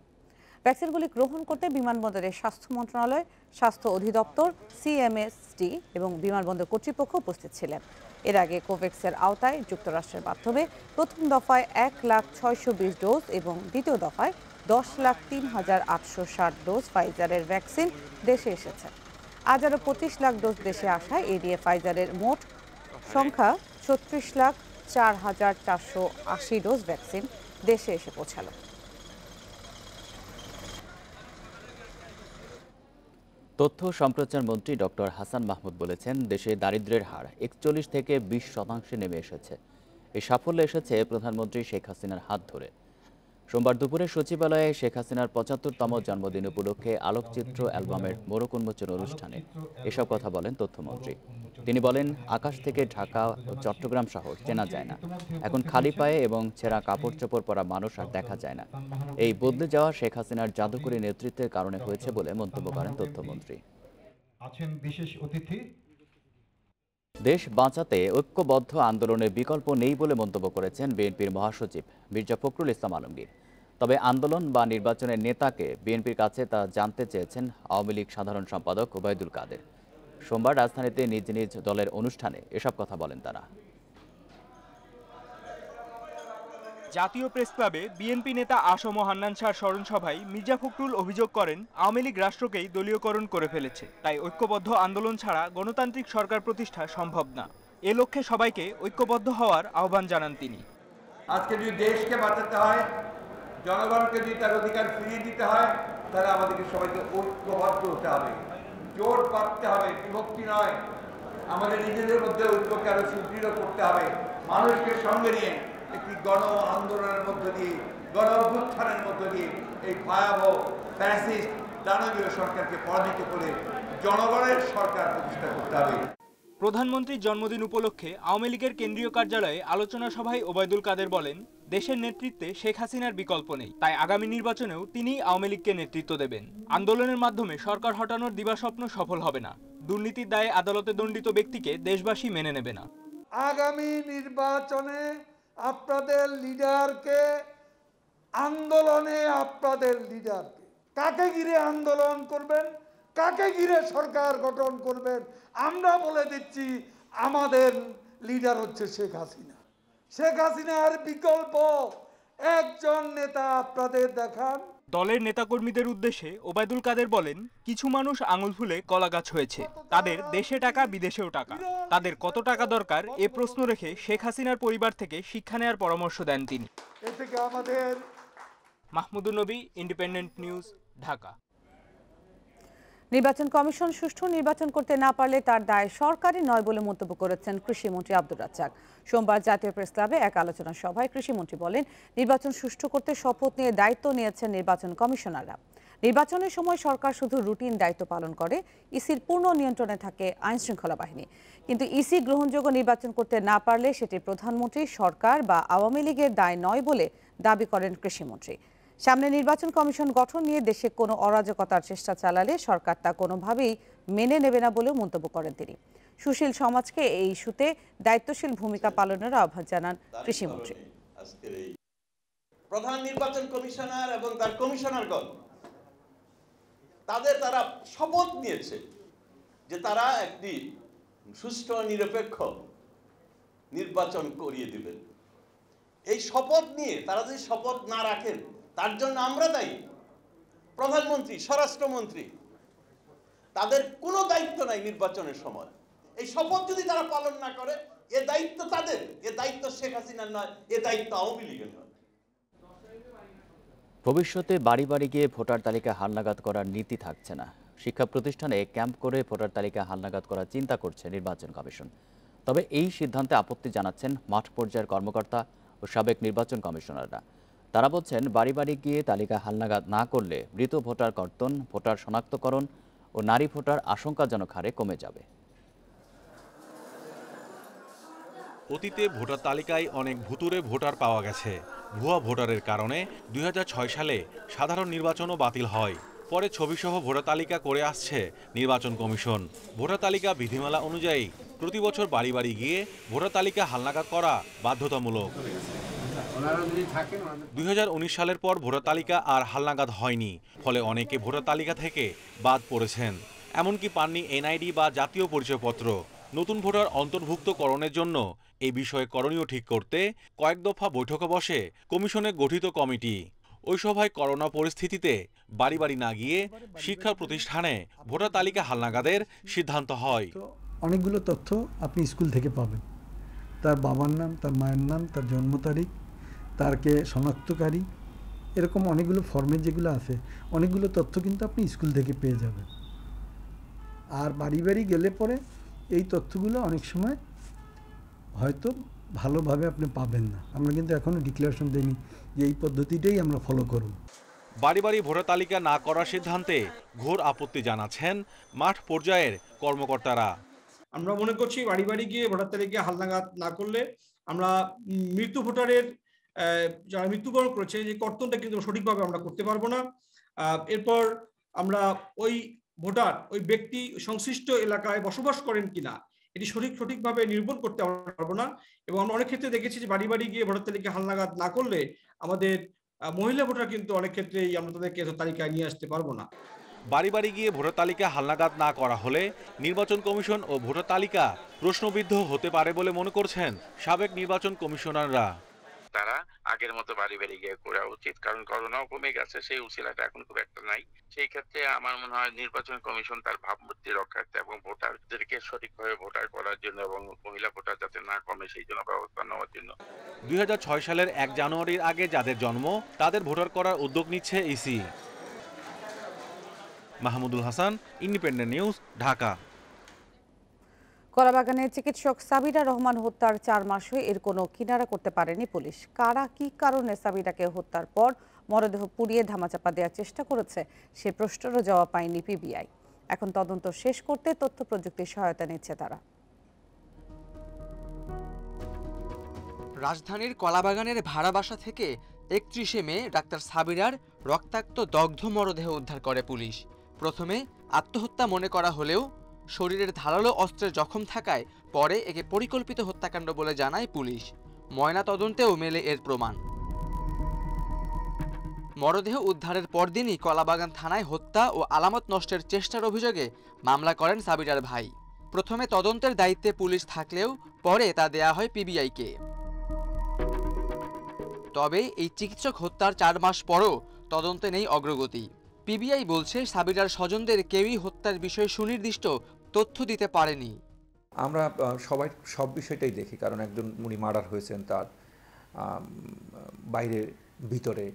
ভ্যাকসিনগুলি গ্রহণ করতে বিমানবন্দরের স্বাস্থ্য মন্ত্রণালয়, স্বাস্থ্য অধিদপ্তর, CMSD এবং বিমানবন্দর কর্তৃপক্ষ উপস্থিত ছিলেন। এর আগে কোভ্যাক্সের আওতায় যুক্তরাষ্ট্রের মাধ্যমে প্রথম দফায় 1,620 ডোজ এবং দ্বিতীয় দফায় 10,03,860 ডোজ ফাইজারের ভ্যাকসিন দেশে এসেছে। আজ আরও 25 লাখ ডোজ দেশে আসায় এ দিয়ে ফাইজারের মোট সংখ্যা 36,04,480 ডোজ ভ্যাকসিন দেশে এসে পৌঁছালো। তথ্য সম্প্রচার মন্ত্রী ডক্টর হাসান মাহমুদ বলেছেন, দেশে দারিদ্র্যের হার 41 থেকে 20% নেমে এসেছে। এই সাফল্য এসেছে প্রধানমন্ত্রী শেখ হাসিনার হাত ধরে। সোমবার দুপুরে সচিবালয়ে শেখ হাসিনার 75তম জন্মদিন উপলক্ষে আলোকচিত্র অ্যালবামের মোড়ক উন্মোচন অনুষ্ঠানে এসব কথা বলেন তথ্যমন্ত্রী। তিনি বলেন, আকাশ থেকে ঢাকা ও চট্টগ্রাম শহর চেনা যায় না, এখন খালি পায়ে এবং ছেঁড়া কাপড় চোপড় পরা মানুষ আর দেখা যায় না। এই বদলে যাওয়া শেখ হাসিনার জাদুকরী নেতৃত্বের কারণে হয়েছে বলে মন্তব্য করেন তথ্যমন্ত্রী। আছেন বিশেষ অতিথি দেশ বাঁচাতে ঐক্যবদ্ধ আন্দোলনের বিকল্প নেই বলে মন্তব্য করেছেন বিএনপির মহাসচিব মির্জা ফখরুল ইসলাম আলমগীর। তবে আন্দোলন বা নির্বাচনের নেতাকে বিএনপির কাছে তা জানতে চেয়েছেন আওয়ামী লীগ সাধারণ সম্পাদক ওবায়দুল কাদের। সোমবার রাজধানীতে নিজ নিজ দলের অনুষ্ঠানে এসব কথা বলেন তারা। জাতীয় প্রেস ক্লাবে বিএনপি নেতা আসম হান্নান শাহর স্মরণ সভায় মির্জা ফখরুল অভিযোগ করেন আওয়ামী লীগ রাষ্ট্রকেই দলীয়করণ করে ফেলেছে, তাই ঐক্যবদ্ধ আন্দোলন ছাড়া গণতান্ত্রিক সরকার প্রতিষ্ঠা সম্ভব না। এ লক্ষ্যে সবাইকে ঐক্যবদ্ধ হওয়ার আহ্বান জানান তিনি। আজকে যদি দেশকে বাঁচাতে হয়, জনগণকে যদি তার অধিকার ফিরিয়ে দিতে হয়, তাহলে আমাদেরকে সবাইকে ঐক্যবদ্ধ হতে হবে, জোট বাঁধতে হবে, বিভক্তি নয়। আমাদের নিজেদের মধ্যে ঐক্যকে আরো সুদৃঢ় করতে হবে, মানুষকে সঙ্গে নিয়ে একটি গণ আন্দোলনের মধ্য দিয়ে, গণ অভ্যুত্থানের মধ্য দিয়ে এই ভয়াবহ ফ্যাসিস্ট দানবীয় সরকারকে পরাজিত করে জনগণের সরকার প্রতিষ্ঠা করতে হবে। প্রধানমন্ত্রীর জন্মদিন উপলক্ষে আওয়ামী লীগের কেন্দ্রীয় কার্যালয়ে আলোচনা সভায় ওবায়দুল কাদের বলেন, দেশের নেতৃত্বে শেখ হাসিনার বিকল্প নেই, তাই আগামী নির্বাচনেও তিনিই আওয়ামী লীগকে নেতৃত্ব দেবেন। আন্দোলনের মাধ্যমে সরকার হটানোর দিবাস্বপ্ন সফল হবে না। দুর্নীতির দায়ে আদালতে দণ্ডিত ব্যক্তিকে দেশবাসী মেনে নেবে না। আগামী নির্বাচনে আপনাদের লিডারকে, আন্দোলনে আপনাদের লিডারকে, কাকে ঘিরে আন্দোলন করবেন, কাকে ঘিরে সরকার গঠন করবেন, আমরা বলে দিচ্ছি আমাদের লিডার হচ্ছে শেখ হাসিনা। শেখ হাসিনার বিকল্প একজন নেতা আপনাদের দেখান। দলের নেতাকর্মীদের উদ্দেশ্যে ওবায়দুল কাদের বলেন, কিছু মানুষ আঙুল ফুলে কলা গাছ হয়েছে, তাদের দেশে টাকা বিদেশেও টাকা, তাদের কত টাকা দরকার এ প্রশ্ন রেখে শেখ হাসিনার পরিবার থেকে শিক্ষা নেওয়ার পরামর্শ দেন তিনি। মাহমুদুর নবী, ইন্ডিপেন্ডেন্ট নিউজ, ঢাকা। নির্বাচন কমিশন সুষ্ঠু নির্বাচন করতে না পারলে তার দায় সরকারি নয় বলে মন্তব্য করেছেন কৃষিমন্ত্রী আব্দুর রাজ্জাক। সোমবার জাতীয় প্রেস ক্লাবে এক আলোচনা সভায় কৃষিমন্ত্রী বলেন, নির্বাচন সুষ্ঠু করতে শপথ নিয়ে দায়িত্ব নিয়েছেন নির্বাচন কমিশনাররা। নির্বাচনের সময় সরকার শুধু রুটিন দায়িত্ব পালন করে, ইসির পূর্ণ নিয়ন্ত্রণে থাকে আইনশৃঙ্খলা বাহিনী। কিন্তু ইসি গ্রহণযোগ্য নির্বাচন করতে না পারলে সেটি প্রধানমন্ত্রী, সরকার বা আওয়ামী লীগের দায় নয় বলে দাবি করেন কৃষিমন্ত্রী। সামনে নির্বাচন কমিশন গঠন নিয়ে দেশে কোনো অরাজকতার চেষ্টা চালালে সরকার তা কোনোভাবেই মেনে নেবে না বলেও মন্তব্য করেন তিনি। সুশীল সমাজকে এই ইস্যুতে দায়িত্বশীল ভূমিকা পালনের আহ্বান জানান কৃষিমন্ত্রী। প্রধান নির্বাচন কমিশনার এবং তার কমিশনারগণ তারা শপথ নিয়েছে যে তারা একটি সুষ্ঠু নিরপেক্ষ নির্বাচন করিয়ে দিবেন। এই শপথ নিয়ে তারা যদি শপথ না রাখেন, তার জন্য আমরা দায়ী। প্রধানমন্ত্রী, স্বরাষ্ট্রমন্ত্রী, তাদের কোনো দায়িত্ব নাই নির্বাচনের সময়। এই শপথ যদি তারা পালন না করে, এ দায়িত্ব তাদের, এ দায়িত্ব শেখ হাসিনার নয়, এ দায়িত্ব আওয়ামী লীগের নয়। ভবিষ্যতে বাড়ি বাড়ি গিয়ে ভোটার তালিকা হালনাগাদ করার নীতি থাকছে না। শিক্ষা প্রতিষ্ঠানে ক্যাম্প করে ভোটার তালিকা হালনাগাদ করার চিন্তা করছে নির্বাচন কমিশন। তবে এই সিদ্ধান্তে আপত্তি জানাচ্ছেন মাঠ পর্যায়ের কর্মকর্তা ও সাবেক নির্বাচন কমিশনাররা। তারা বলছেন, বাড়ি বাড়ি গিয়ে তালিকা হালনাগাদ না করলে মৃত ভোটার কর্তন, ভোটার শনাক্তকরণ ও নারী ভোটার আশঙ্কাজনক হারে কমে যাবে। অতীতে ভোটার তালিকায় অনেক ভুতুরে ভোটার পাওয়া গেছে। ভুয়া ভোটারের কারণে 2006 সালে সাধারণ নির্বাচনও বাতিল হয়। পরে ছবিসহ ভোটার তালিকা করে আসছে নির্বাচন কমিশন। ভোটার তালিকা বিধিমালা অনুযায়ী প্রতি বছর বাড়ি বাড়ি গিয়ে ভোটার তালিকা হালনাগাদ করা বাধ্যতামূলক। 2019 সালের পর ভোটার তালিকা আর হালনাগাদ হয়নি, ফলে অনেকে ভোটার তালিকা থেকে বাদ পড়েছেন, এমনকি পাননি এনআইডি বা জাতীয় পরিচয়পত্র। নতুন ভোটার অন্তর্ভুক্তকরণের জন্য এই বিষয়ে করণীয় ঠিক করতে কয়েক দফা বৈঠকে বসে কমিশনের গঠিত কমিটি। ওই সভায় করোনা পরিস্থিতিতে বাড়ি বাড়ি না গিয়ে শিক্ষা প্রতিষ্ঠানে ভোটার তালিকা হালনাগাদের সিদ্ধান্ত হয়। অনেকগুলো তথ্য আপনি স্কুল থেকে পাবেন, তার বাবার নাম, তার মায়ের নাম, তার জন্ম তারিখ, তারকে শনাক্তকারী, এরকম অনেকগুলো ফর্মেট যেগুলো আছে, অনেকগুলো তথ্য কিন্তু আপনি স্কুল থেকে পেয়ে যাবেন। আর বাড়ি বাড়ি গেলে পরে এই তথ্যগুলো অনেক সময় হয়তো ভালোভাবে আপনি পাবেন না। আমরা কিন্তু এখনও ডিক্লারেশন দিইনি যে এই পদ্ধতিটাই আমরা ফলো করব। বাড়ি বাড়ি ভোটার তালিকা না করার সিদ্ধান্তে ঘোর আপত্তি জানাচ্ছেন মাঠ পর্যায়ের কর্মকর্তারা। আমরা মনে করছি বাড়ি বাড়ি গিয়ে ভোটার তালিকা হালনাগাদ না করলে আমরা মৃত্যু ভোটারের যারা মৃত্যুবরণ করেছে যে কর্তনটা কিন্তু সঠিকভাবে আমরা করতে পারবো না। এরপর আমরা ওই ভোটার, ওই ব্যক্তি সংশ্লিষ্ট এলাকায় বসবাস করেন কিনা এটি সঠিকভাবে নিরূপণ করতে আমরা পারবো না। এবং আমরা অনেক ক্ষেত্রে দেখেছি যে বাড়ি বাড়ি গিয়ে ভোটার তালিকা হালনাগাদ না করলে আমাদের মহিলা ভোটার কিন্তু অনেক ক্ষেত্রেই আমরা তাদেরকে তালিকায় নিয়ে আসতে পারবো না। বাড়ি বাড়ি গিয়ে ভোটার তালিকা হালনাগাদ না করা হলে নির্বাচন কমিশন ও ভোটার তালিকা প্রশ্নবিদ্ধ হতে পারে বলে মনে করছেন সাবেক নির্বাচন কমিশনাররা। তারা আগের মতো বাড়ি বাড়ি গিয়ে করা উচিত, কারণ করোনাও কমে গেছে, সেই উছিলাটা এখন খুব একটা নাই। সেই ক্ষেত্রে আমার মনে হয় নির্বাচন কমিশন তার ভাবমূর্তি রক্ষার্থে এবং ভোটারদেরকে সঠিকভাবে ভোটার করার জন্য এবং মহিলা ভোটার যাতে না কমে সেই জন্য ব্যবস্থা নেওয়ার জন্য 2006 সালের 1 জানুয়ারির আগে যাদের জন্ম তাদের ভোটার করার উদ্যোগ নিচ্ছে EC. Mahmudul Hasan, independent news, Dhaka. কলাবাগানে চিকিৎসক সাবিরা রহমান হত্যার 4 মাসে এর কোনো কিনারা করতে পারেনি পুলিশ। কারা কি কারণে সাবিরাকে হত্যার পর মরদেহ পুড়িয়ে ধামাচাপা দেওয়ার চেষ্টা করেছে সে প্রশ্নেরও জবাব পায়নি পিবিআই। এখন তদন্ত শেষ করতে তথ্য প্রযুক্তির সহায়তা নিচ্ছে তারা। রাজধানীর কলাবাগানের ভাড়া বাসা থেকে 31শে মে ডাক্তার সাবিরার রক্তাক্ত দগ্ধ মরদেহ উদ্ধার করে পুলিশ। প্রথমে আত্মহত্যা মনে করা হলেও শরীরের ধারালো অস্ত্রের জখম থাকায় পরে একে পরিকল্পিত হত্যাকাণ্ড বলে জানায় পুলিশ। ময়না তদন্তেও মেলে এর প্রমাণ। মরদেহ উদ্ধারের পরদিনই কলাবাগান থানায় হত্যা ও আলামত নষ্টের চেষ্টার অভিযোগে মামলা করেন সাবিরার ভাই। প্রথমে তদন্তের দায়িত্বে পুলিশ থাকলেও পরে তা দেয়া হয় পিবিআইকে। তবে এই চিকিৎসক হত্যার 4 মাস পরও তদন্তে নেই অগ্রগতি। পিবিআই বলছে সাবিরার স্বজনদের কেউই হত্যার বিষয়ে সুনির্দিষ্ট তথ্য দিতে পারেনি। আমরা সবাই সব বিষয়টাই দেখি, কারণ একজন উনি মার্ডার হয়েছেন, তার বাইরে ভিতরে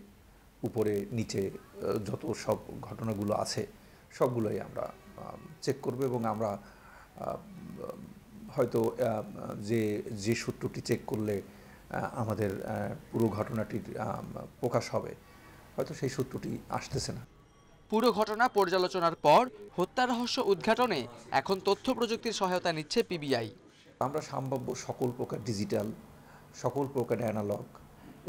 উপরে নিচে যত সব ঘটনাগুলো আছে সবগুলোই আমরা চেক করব এবং আমরা হয়তো যে সূত্রটি চেক করলে আমাদের পুরো ঘটনাটির প্রকাশ হবে হয়তো সেই সূত্রটি আসতেছে না। পুরো ঘটনা পর্যালোচনার পর হত্যা রহস্য উদ্ঘাটনে এখন তথ্য প্রযুক্তির সহায়তা নিচ্ছে পিবিআই। আমরা সম্ভাব্য সকল প্রকার ডিজিটাল, সকল প্রকার অ্যানালগ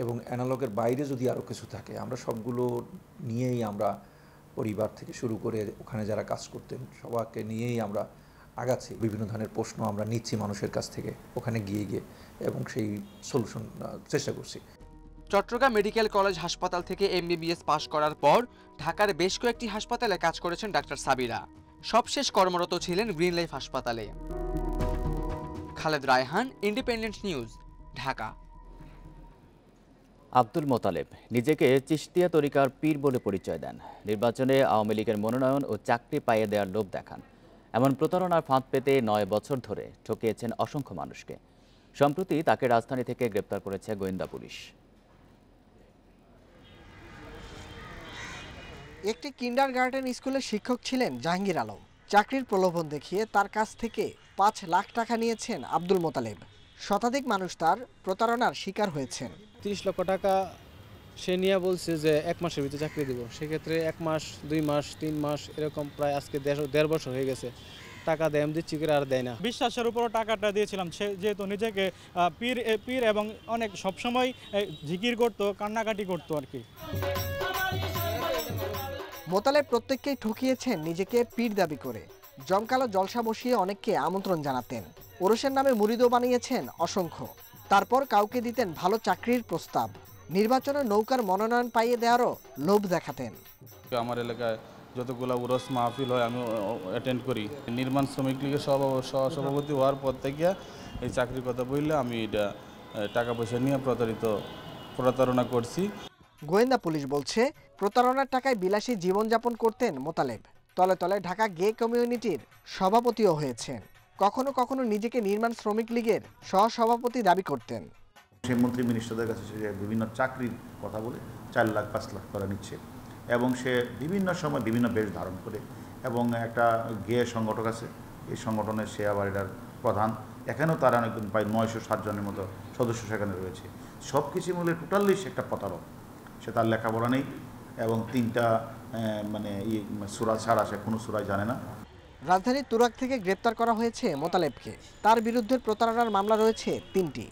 এবং অ্যানালগের বাইরে যদি আরও কিছু থাকে আমরা সবগুলো নিয়েই আমরা পরিবার থেকে শুরু করে ওখানে যারা কাজ করতেন সবাইকে নিয়েই আমরা আগাচ্ছি। বিভিন্ন ধরনের প্রশ্ন আমরা নিচ্ছি মানুষের কাছ থেকে ওখানে গিয়ে এবং সেই সলিউশন চেষ্টা করছি। চট্টগ্রাম মেডিকেল কলেজ হাসপাতাল থেকে এমবিবিএস পাশ করার পর ঢাকার বেশ কয়েকটি হাসপাতালে কাজ করেছেন ডাক্তার সাবিরা। সবশেষ কর্মরত ছিলেন গ্রিন লাইফ হাসপাতালে। Khaled Raihan, independent news, Dhaka. আব্দুল মোতালেব নিজেকে চিশতিয়া তরিকার পীর বলে পরিচয় দেন। নির্বাচনে আওয়ামী লীগের মনোনয়ন ও চাকরি পাইয়ে দেওয়ার লোভ দেখান। এমন প্রতারণার ফাঁদ পেতে 9 বছর ধরে ঠকিয়েছেন অসংখ্য মানুষকে। সম্প্রতি তাকে রাজধানী থেকে গ্রেপ্তার করেছে গোয়েন্দা পুলিশ। একটি কিন্ডারগার্টেন স্কুলের শিক্ষক ছিলেন জাহাঙ্গীর আলম। চাকরির প্রলোভন দেখিয়ে তার কাছ থেকে 5 লাখ টাকা নিয়েছেন আব্দুল মোতালেব। শতাধিক মানুষ তার প্রতারণার শিকার হয়েছেন। 30 লক্ষ টাকা সে নিয়ে বলছে যে 1 মাসের ভিতরে চাকরি দেব। সেক্ষেত্রে 1 মাস, 2 মাস, 3 মাস এরকম প্রায় আজকে 1.5 বছর হয়ে গেছে। টাকা দেয় দিচ্ছি করে আর দেয় না। বিশ্বাসের উপর টাকাটা দিয়েছিলাম। সে যেহেতু নিজেকে পীর এবং অনেক সবসময় জিকির করতো, কান্নাকাটি করতো আর কি। মোতালেব প্রত্যেককেই ঠকিয়েছেন নিজেকে পীর দাবি করে। জমকালো জলসা বসিয়ে অনেককে আমন্ত্রণ জানাতেন। ওরসের নামে মুরিদও বানিয়েছেন অসংখ্য। তারপর কাউকে দিতেন ভালো চাকরির প্রস্তাব। নির্বাচনে নৌকার মনোনয়ন পাইয়ে দেওয়ারও লোভ দেখাতেন। আমার এলাকায় যতগুলো উরস মাহফিল হয় আমি অ্যাটেন্ড করি। নির্মাণ শ্রমিক লীগের সভাপতি হওয়ার পর থেকে এই চাকরির কথা বললে আমি এটা টাকা পয়সা নিয়ে প্রতারণা করছি। গোয়েন্দা পুলিশ বলছে প্রতারণার টাকায় বিলাসী জীবনযাপন করতেন মোতালেব। তলে তলে ঢাকা গে কমিউনিটির সভাপতিও হয়েছেন। কখনো কখনো নিজেকে নির্মাণ শ্রমিক লীগের সহসভাপতি দাবি করতেন। সেই মন্ত্রী মিনিস্টারদের কাছে বিভিন্ন চাকরির কথা বলে 4 লাখ 5 লাখ টাকা নিচ্ছে এবং সে বিভিন্ন সময় বিভিন্ন বেশ ধারণ করে এবং একটা গে সংগঠক আছে, এই সংগঠনের সে আবার এটার প্রধান। এখানেও তারা অনেকজন প্রায় 960 জনের মতো সদস্য সেখানে রয়েছে। সব কিছু মিলে টোটালি সে একটা প্রতারক। সে তার লেখাপড়া নেই এবং 3টা সূরা ছাড়া সে কোনো সূরা জানে না। রাজধানীর তুরাগ থেকে গ্রেপ্তার করা হয়েছে মোতালেবকে। তার বিরুদ্ধে প্রতারণার মামলা রয়েছে 3টি।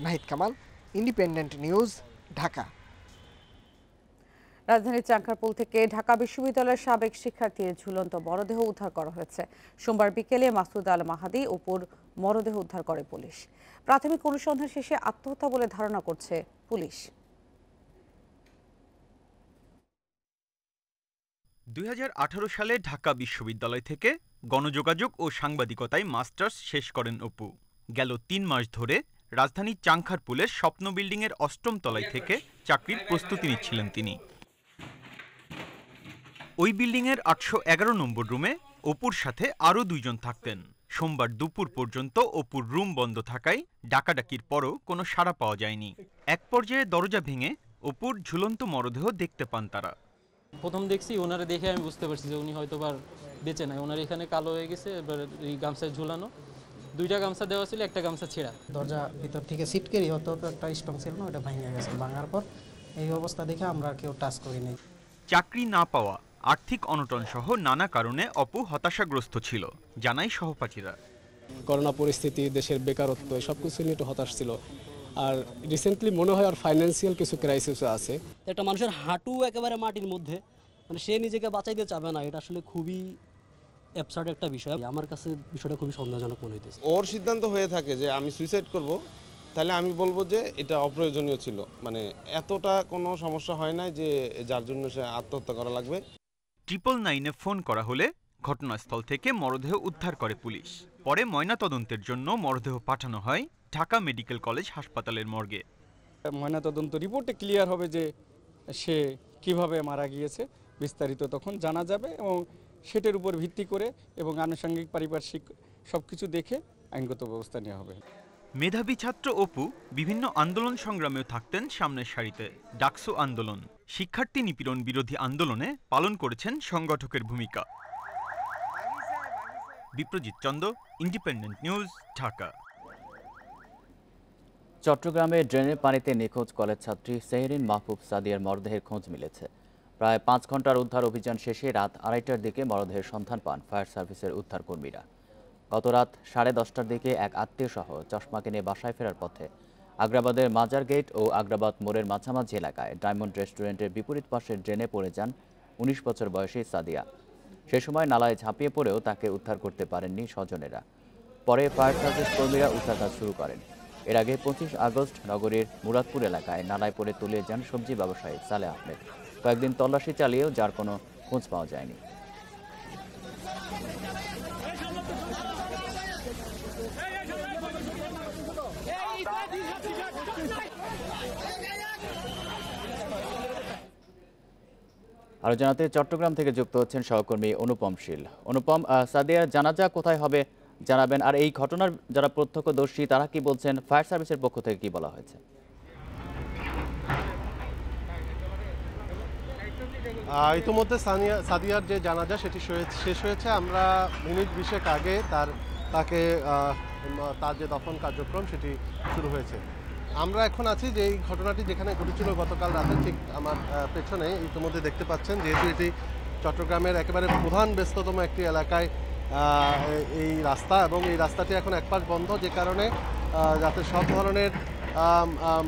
Nahid Kamal, independent news, Dhaka. রাজধানীর চাঙ্কারপুল থেকে ঢাকা বিশ্ববিদ্যালয়ের সাবেক শিক্ষার্থীর ঝুলন্ত মরদেহ উদ্ধার করা হয়েছে। সোমবার বিকেলে মাসুদ আল মাহাদি অপুর মরদেহ উদ্ধার করে পুলিশ। প্রাথমিক অনুসন্ধান শেষে আত্মহত্যা বলে ধারণা করছে পুলিশ। 2018 সালে ঢাকা বিশ্ববিদ্যালয় থেকে গণযোগাযোগ ও সাংবাদিকতায় মাস্টার্স শেষ করেন অপু। গেল 3 মাস ধরে রাজধানীর চাঙ্কারপুলের স্বপ্ন বিল্ডিংয়ের 8ম তলায় থেকে চাকরির প্রস্তুতি নিচ্ছিলেন তিনি। ওই বিল্ডিংয়ের 811 নম্বর রুমে অপুর সাথে আরও 2 জন থাকতেন। সোমবার দুপুর পর্যন্ত অপুর রুম বন্ধ থাকায় ডাকাডাকির পরও কোনো সাড়া পাওয়া যায়নি। এক পর্যায়ে দরজা ভেঙে অপুর ঝুলন্ত মরদেহ দেখতে পান তারা। প্রথম দেখছি ওনারে দেখে আমি বুঝতে পারছি যে উনি হয়তো বার বেঁচে নাই। ওনার এখানে কালো হয়ে গেছে, এবার এই গামছায় ঝুলানো, 2টা গামছা দেওয়া ছিল, একটা গামছা ছেঁড়া। দরজা ভিতর থেকে সিটকেরি হতো, একটা স্ট্রং ছিল না, ওটা ভেঙে গেছে। ভাঙার পর এই অবস্থা দেখে আমরা কেউ টাচ করিনি। চাকরি না পাওয়া, আর্থিক অনটন সহ নানা কারণে অপু হতাশাগ্রস্ত ছিল, জানাই সহপাঠীরা। করোনা পরিস্থিতি, দেশের বেকারত্ব, সব কিছু নিয়ে একটু হতাশ ছিল। আর রিসেন্টলি মনে হয় আর ফাইন্যান্সিয়াল কিছু ক্রাইসিস আছে। একটা মানুষের হাঁটু একেবারে মাটির মধ্যে, মানে সে নিজেকে বাঁচাইতে চাবে না, এটা আসলে খুবই অ্যাবসার্ড একটা বিষয়। আমার কাছে বিষয়টা খুবই সন্দেহজনক মনে হইতেছে। ওর সিদ্ধান্ত হয়ে থাকে যে আমি সুইসাইড করব, তাহলে আমি বলবো যে এটা অপ্রয়োজনীয় ছিল। মানে এতটা কোনো সমস্যা হয় না যে যার জন্য সে আত্মহত্যা করা লাগবে। 999-এ ফোন করা হলে ঘটনাস্থল থেকে মরদেহ উদ্ধার করে পুলিশ। পরে ময়নাতদন্তের জন্য মরদেহ পাঠানো হয় ঢাকা মেডিকেল কলেজ হাসপাতালের মর্গে। ময়নাতদন্ত রিপোর্টে ক্লিয়ার হবে যে সে কিভাবে মারা গিয়েছে, বিস্তারিত তখন জানা যাবে এবং সেটার উপর ভিত্তি করে এবং আনুষঙ্গিক পারিপার্শ্বিক সবকিছু দেখে আইনগত ব্যবস্থা নেওয়া হবে। মেধাবী ছাত্র অপু বিভিন্ন আন্দোলন সংগ্রামেও থাকতেন সামনের সারিতে। ডাকসু আন্দোলন, শিক্ষার্থী নিপীড়ন বিরোধী আন্দোলনে পালন করেছেন সংগঠকের ভূমিকা। Biprajit Chanda, independent news, Dhaka. চট্টগ্রামে ড্রেনের পানিতে নিখোঁজ কলেজ ছাত্রী সেহরিন মাহবুব সাদিয়ার মরদেহের খোঁজ মিলেছে। প্রায় 5 ঘন্টার উদ্ধার অভিযান শেষে রাত 2:30টার দিকে মরদেহের সন্ধান পান ফায়ার সার্ভিসের উদ্ধারকর্মীরা। গত রাত 10:30টার দিকে এক আত্মীয় সহ চশমাকে নিয়ে বাসায় ফেরার পথে আগ্রাবাদের মাজার গেট ও আগ্রাবাদ মোড়ের মাঝামাঝি এলাকায় ডায়মন্ড রেস্টুরেন্টের বিপরীত পাশে ড্রেনে পড়ে যান 19 বছর বয়সী সাদিয়া। সে সময় নালায় ঝাঁপিয়ে পড়েও তাকে উদ্ধার করতে পারেননি স্বজনেরা। পরে ফায়ার সার্ভিস কর্মীরা উদ্ধার কাজ শুরু করেন। এর আগে 25 আগস্ট নগরীর মুরাদপুর এলাকায় নালায় পড়ে তলিয়ে যান সবজি ব্যবসায়ী সালেহ আহমেদ। কয়েকদিন তল্লাশি চালিয়েও যার কোনো খোঁজ পাওয়া যায়নি। আরো জানাতে চট্টগ্রাম থেকে যুক্ত হচ্ছেন সহকর্মী অনুপম শীল। অনুপম, সাদিয়ার জানাজা কোথায় হবে জানাবেন, আর এই ঘটনার যারা প্রত্যক্ষদর্শী তারা কি বলছেন, ফায়ার সার্ভিসের পক্ষ থেকে কি বলা হয়েছে? ইতিমধ্যে সাদিয়ার যে জানাজা সেটি শেষ হয়েছে। আমরা মিনিট 20 আগে তার যে দফন কার্যক্রম সেটি শুরু হয়েছে। আমরা এখন আছি যে এই ঘটনাটি যেখানে ঘটেছিল গতকাল রাতে, ঠিক আমার পেছনে ইতিমধ্যে দেখতে পাচ্ছেন, যেহেতু এটি চট্টগ্রামের একেবারে প্রধান ব্যস্ততম একটি এলাকায় এই রাস্তা, এবং এই রাস্তাটি এখন এক পাশ বন্ধ, যে কারণে যাতে সব ধরনের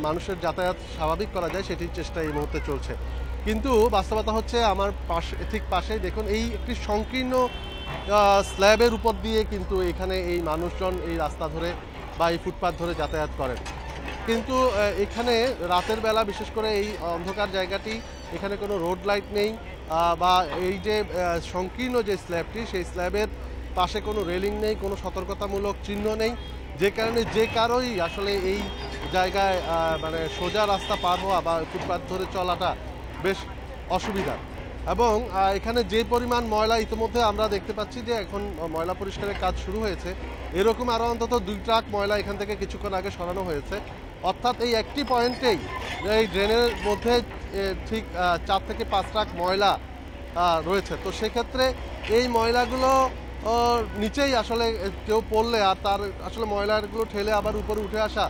মানুষের যাতায়াত স্বাভাবিক করা যায় সেটির চেষ্টা এই মুহূর্তে চলছে। কিন্তু বাস্তবতা হচ্ছে আমার ঠিক পাশেই দেখুন, এই একটি সংকীর্ণ স্ল্যাবের উপর দিয়ে কিন্তু এখানে এই মানুষজন এই রাস্তা ধরে বা এই ফুটপাথ ধরে যাতায়াত করেন। কিন্তু এখানে রাতের বেলা বিশেষ করে এই অন্ধকার জায়গাটি, এখানে কোনো রোড লাইট নেই বা এই যে সংকীর্ণ যে স্ল্যাবটি, সেই স্ল্যাবের পাশে কোনো রেলিং নেই, কোনো সতর্কতামূলক চিহ্ন নেই, যে কারণে যে কারোই আসলে এই জায়গায় মানে সোজা রাস্তা পার হওয়া বা ফুটপাথ ধরে চলাটা বেশ অসুবিধা। এবং এখানে যে পরিমাণ ময়লা ইতিমধ্যে আমরা দেখতে পাচ্ছি যে এখন ময়লা পরিষ্কারের কাজ শুরু হয়েছে। এরকম আরও অন্তত 2 ট্রাক ময়লা এখান থেকে কিছুক্ষণ আগে সরানো হয়েছে। অর্থাৎ এই একটি পয়েন্টেই এই ড্রেনের মধ্যে ঠিক 4 থেকে 5 ট্রাক ময়লা রয়েছে। তো সেক্ষেত্রে এই ময়লাগুলো নিচেই আসলে কেউ পড়লে আর তার আসলে ময়লাগুলো ঠেলে আবার উপরে উঠে আসা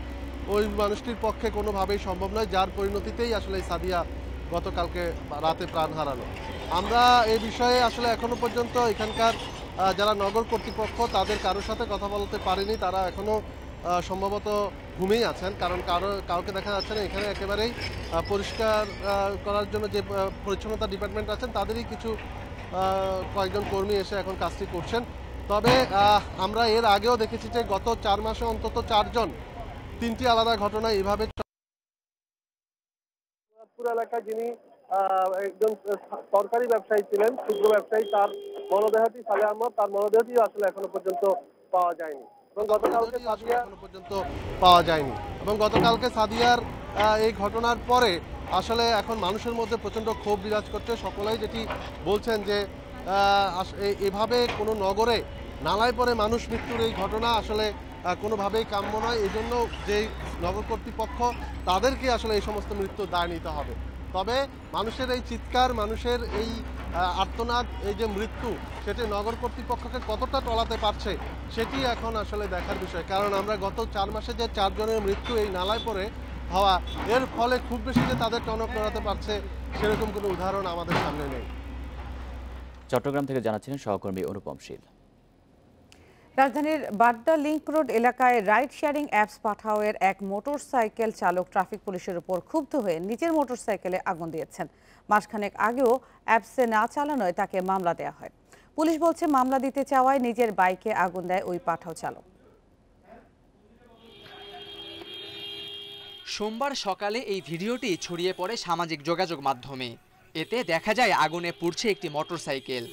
ওই মানুষটির পক্ষে কোনোভাবেই সম্ভব নয়, যার পরিণতিতেই আসলে সাদিয়া গতকালকে রাতে প্রাণ হারানো। আমরা এই বিষয়ে আসলে এখনো পর্যন্ত এখানকার যারা নগর কর্তৃপক্ষ তাদের কারোর সাথে কথা বলতে পারেনি। তারা এখনো সম্ভবত ঘুমিয়ে আছেন, কারণ কাউকে দেখা যাচ্ছে না। এখানে একেবারেই পরিষ্কার করার জন্য যে পরিচ্ছন্নতা ডিপার্টমেন্ট আছেন তাদেরই কিছু কয়েকজন কর্মী এসে এখন কাজটি করছেন। তবে আমরা এর আগেও দেখেছি যে গত 4 মাসে অন্তত 4 জন 3টি আলাদা ঘটনা এইভাবে এলাকায় যিনি একজন সরকারি ব্যবসায়ী ছিলেন, ক্ষুদ্র ব্যবসায়ী, তার মরদেহটি সালে আহমদ, তার মরদেহটি আসলে এখনো পর্যন্ত পাওয়া যায়নি এবং গতকালকে সাদিয়া এখনো পর্যন্ত পাওয়া যায়নি এবং গতকালকে সাদিয়ার এই ঘটনার পরে আসলে এখন মানুষের মধ্যে প্রচণ্ড ক্ষোভ বিরাজ করছে। সকলেই যেটি বলছেন যে এভাবে কোনো নগরে নালায় পরে মানুষ মৃত্যুর এই ঘটনা আসলে কোনোভাবেই কাম্য নয়। এই জন্য যেই নগর কর্তৃপক্ষ তাদেরকে আসলে এই সমস্ত মৃত্যুর দায় নিতে হবে। তবে মানুষের এই চিৎকার, মানুষের এই আর্তনাদ, এই যে মৃত্যু, সেটি নগর কর্তৃপক্ষকে কতটা টলাতে পারছে সেটি এখন আসলে দেখার বিষয়। কারণ আমরা গত 4 মাসে যে 4 জনের মৃত্যু এই নালায় পড়ে হওয়া, এর ফলে খুব বেশি যে তাদের টনক নড়াতে পারছে সেরকম কোনো উদাহরণ আমাদের সামনে নেই। চট্টগ্রাম থেকে জানাচ্ছিলেন সহকর্মী অনুপম শীল। রাজধানীর বাড্ডা লিংক রোড এলাকায় রাইড শেয়ারিং অ্যাপস পাঠাওয়ের এক মোটরসাইকেল চালক ট্রাফিক পুলিশের উপর ক্ষুব্ধ হয়ে নিজের মোটরসাইকেলে আগুন দিয়েছেন। মাসখানেক আগেও অ্যাপসে না চালানোয় তাকে মামলা দেওয়া হয়। পুলিশ বলছে মামলা দিতে চাওয়ায় নিজের বাইকে আগুন দেয় ওই পাঠাও চালক। সোমবার সকালে এই ভিডিওটি ছড়িয়ে পড়ে সামাজিক যোগাযোগ মাধ্যমে। এতে দেখা যায় আগুনে পুড়ছে একটি মোটরসাইকেল।